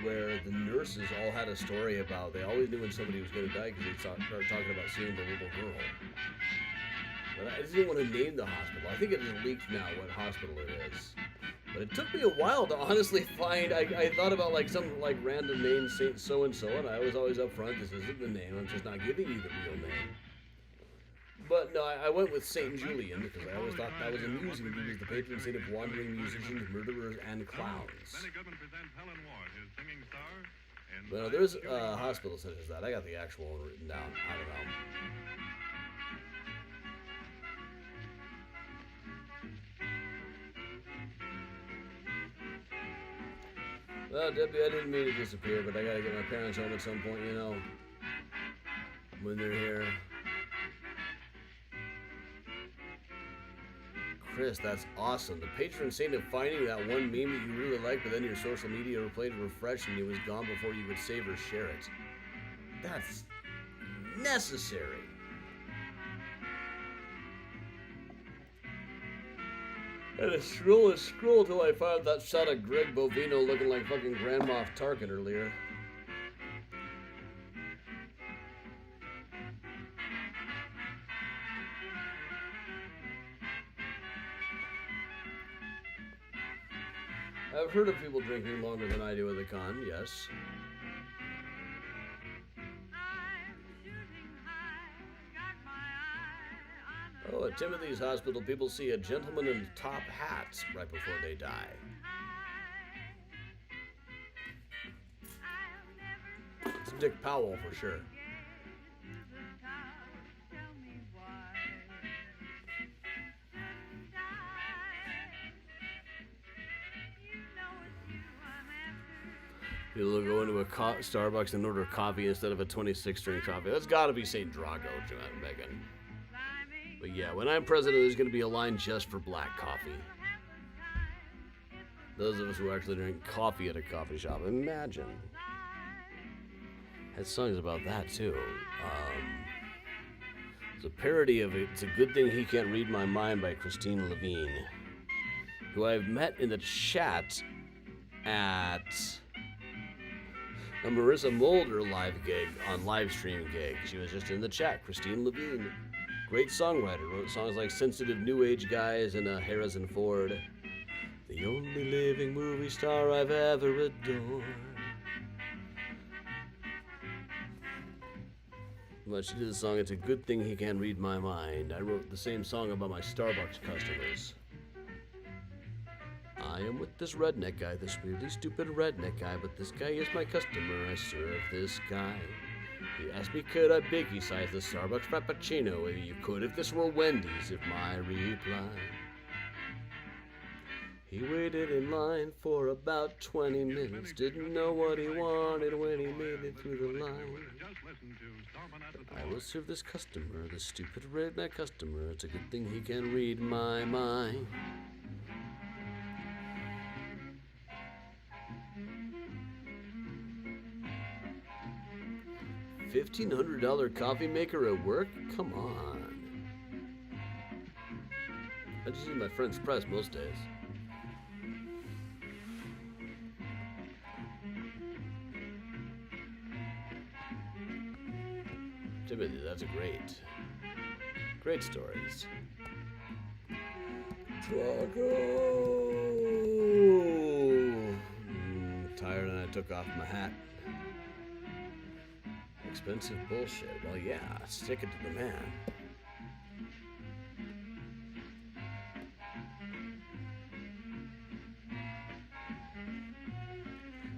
A: where the nurses all had a story about. They always knew when somebody was going to die because they'd start talking about seeing the little girl. But I didn't want to name the hospital. I think it is leaked now what hospital it is. But it took me a while to honestly find. I thought about like some like random name, Saint so and so, and I was always up front. This isn't the name. I'm just not giving you the real name. But no, I went with Saint Julian because I always thought that was amusing. He was the patron saint of wandering musicians, murderers, and clowns.
B: Benny Goodman presents Helen Ward, his singing star. And
A: But no, there's a hospital such as that. I got the actual one written down. I don't know. Well, Debbie, I didn't mean to disappear, but I gotta get my parents home at some point, you know. When they're here. Chris, that's awesome. The patron saint of finding that one meme that you really like, but then your social media replayed to refresh and it was gone before you could save or share it. That's necessary. I had to scroll till I found that shot of Greg Bovino looking like fucking Grand Moff Tarkin earlier. I've heard of people drinking longer than I do at the con, yes. Oh, at Timothy's Hospital, people see a gentleman in top hats right before they die. It's Dick Powell for sure. People go into a Starbucks and order coffee instead of a 26-string coffee. That's got to be St. Drago, Megan. But yeah, when I'm president, there's going to be a line just for black coffee. Those of us who actually drink coffee at a coffee shop, imagine. Had songs about that too. It's a parody of It's a Good Thing He Can't Read My Mind by Christine Levine, who I've met in the chat at a Marissa Mulder live gig on live stream gig. She was just in the chat, Christine Levine. Great songwriter. Wrote songs like Sensitive New Age Guys and Harrison Ford. The only living movie star I've ever adored. Much to the song, it's a good thing he can't read my mind. I wrote the same song about my Starbucks customers. I am with this redneck guy, this really stupid redneck guy, but this guy is my customer. I serve this guy. He asked me, could I biggie size the Starbucks Frappuccino? Maybe you could if this were Wendy's, if my reply. He waited in line for about 20 minutes, didn't know what he wanted when he made it through the line. I will serve this customer, this stupid redneck customer. It's a good thing he can read my mind. $1,500 coffee maker at work? Come on. I just use my friend's press most days. Timothy, that's a great stories. Drago! Tired and I took off my hat. Expensive bullshit. Well, yeah, stick it to the man.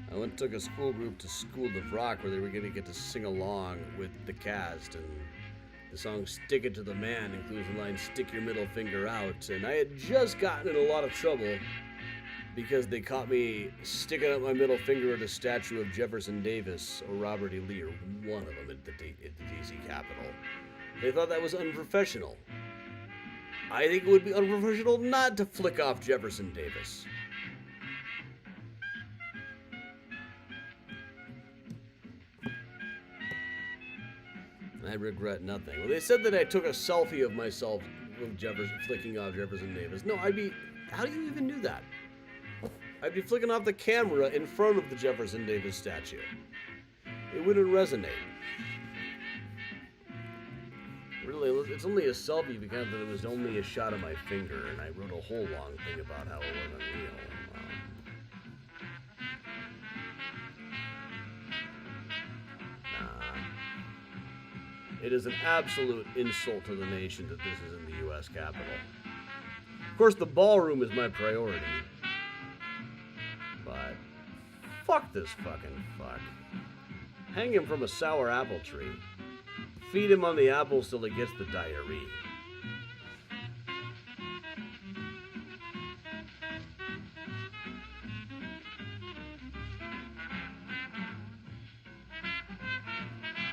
A: I went and took a school group to School of Rock where they were going to get to sing along with the cast, and the song Stick It to the Man includes the line Stick Your Middle Finger Out, and I had just gotten in a lot of trouble because they caught me sticking up my middle finger at a statue of Jefferson Davis or Robert E. Lee, or one of them at the D.C. Capitol. They thought that was unprofessional. I think it would be unprofessional not to flick off Jefferson Davis. I regret nothing. Well, they said that I took a selfie of myself with flicking off Jefferson Davis. No, how do you even do that? I'd be flicking off the camera in front of the Jefferson Davis statue. It wouldn't resonate. Really, it's only a selfie because it was only a shot of my finger, and I wrote a whole long thing about how it wasn't real. It is an absolute insult to the nation that this is in the U.S. Capitol. Of course, the ballroom is my priority. But fuck this fucking fuck. Hang him from a sour apple tree. Feed him on the apples till he gets the diarrhea.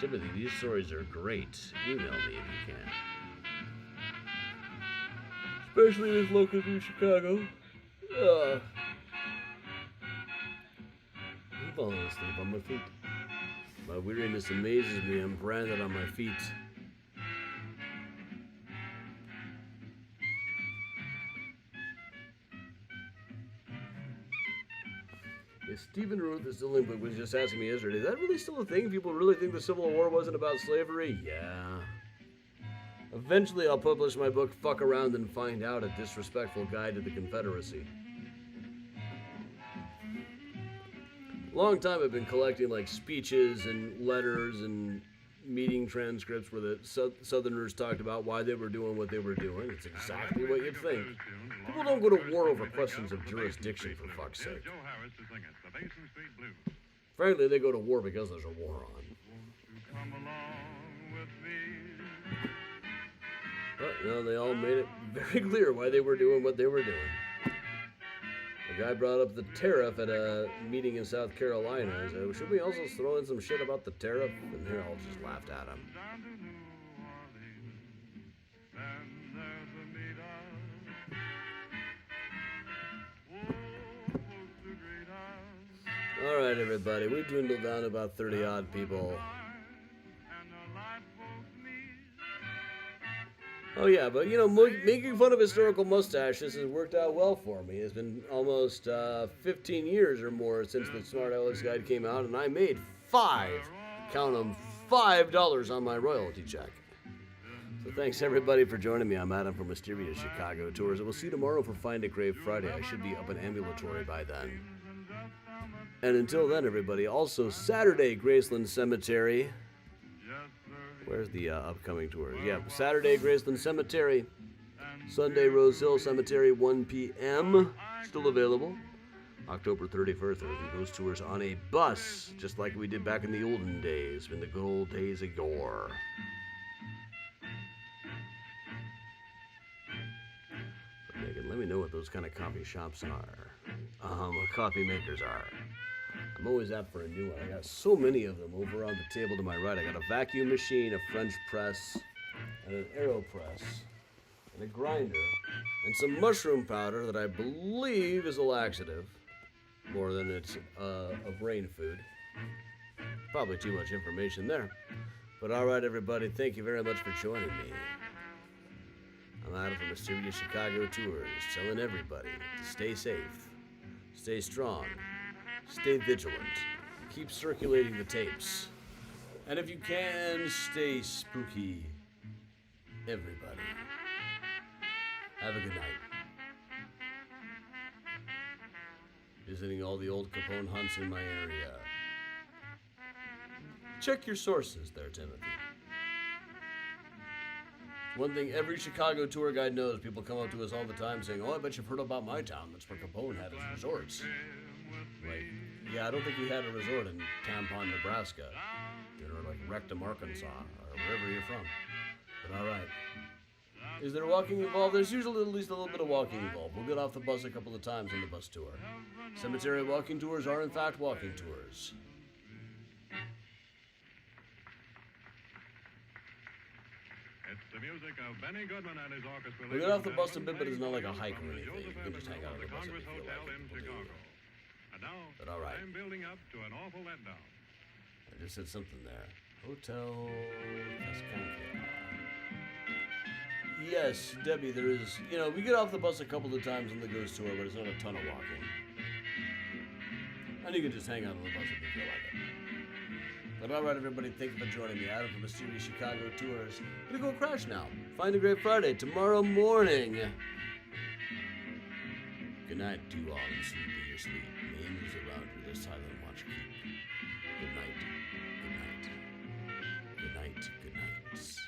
A: Timothy, these stories are great. Email me if you can. Especially this local to Chicago. I'm falling asleep on my feet. My weariness amazes me. I'm branded on my feet. Stephen Ruth, the Link Book, was just asking me yesterday, is that really still a thing? People really think the Civil War wasn't about slavery? Yeah. Eventually I'll publish my book, Fuck Around and Find Out, A Disrespectful Guide to the Confederacy. Long time I've been collecting like speeches and letters and meeting transcripts where the Southerners talked about why they were doing what they were doing. It's exactly what you'd think. People don't go to war over questions of jurisdiction, for fuck's sake. Frankly, they go to war because there's a war on. But, no, they all made it very clear why they were doing what they were doing. The guy brought up the tariff at a meeting in South Carolina. I said, should we also throw in some shit about the tariff? And they all just laughed at him. All right, everybody, we dwindled down to about 30-odd people. Oh, yeah, but, you know, making fun of historical mustaches has worked out well for me. It's been almost 15 years or more since the Smart Alex Guide came out, and I made $5 on my royalty check. So thanks everybody for joining me. I'm Adam from Mysterious Chicago Tours, and we'll see you tomorrow for Find a Grave Friday. I should be up and ambulatory by then. And until then, everybody, also Saturday, Graceland Cemetery. Where's the upcoming tours? Yeah, Saturday, Graceland Cemetery. Sunday, Rose Hill Cemetery, 1 p.m. Still available. October 31st, there will be ghost tours on a bus, just like we did back in the olden days, in the good old days of yore. But Megan, let me know what those kind of coffee shops are. What coffee makers are. I'm always out for a new one. I got so many of them over on the table to my right. I got a vacuum machine, a French press, and an AeroPress, and a grinder, and some mushroom powder that I believe is a laxative, more than it's a brain food. Probably too much information there. But all right, everybody, thank you very much for joining me. I'm Adam from Mysterious Chicago Tours, telling everybody to stay safe, stay strong, stay vigilant, keep circulating the tapes, and if you can, stay spooky, everybody. Have a good night. Visiting all the old Capone hunts in my area. Check your sources there, Timothy. One thing every Chicago tour guide knows, people come up to us all the time saying, "Oh, I bet you've heard about my town. That's where Capone had his resorts." Like, yeah, I don't think he had a resort in Tampon, Nebraska, or like Rectum, Arkansas, or wherever you're from. But all right. Is there walking involved? There's usually at least a little bit of walking involved. We'll get off the bus a couple of times on the bus tour. Cemetery walking tours are in fact walking tours.
B: It's the music of Benny Goodman and his orchestra.
A: We'll get off the bus a bit, but it's not like a hike or anything. You can just hang out on the bus if you
B: Congress
A: feel
B: Hotel
A: like
B: in
A: it.
B: Chicago. And now,
A: But all right.
B: I'm building up to an awful letdown.
A: I just said something there. Hotel Cascadia. Yes, Debbie, there is, we get off the bus a couple of times on the ghost tour, but it's not a ton of walking. And you can just hang out on the bus if you feel like it. But all right, everybody, thank you for joining me. Adam from Mysterious Chicago Tours. Gonna go crash now. Find a Great Friday tomorrow morning. Good night to you all, and sleep in your sleep. May angels around you, their silent watch keep. Good night. Good night. Good night. Good nights.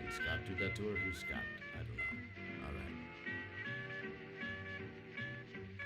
A: And Scott do that tour? Who's Scott?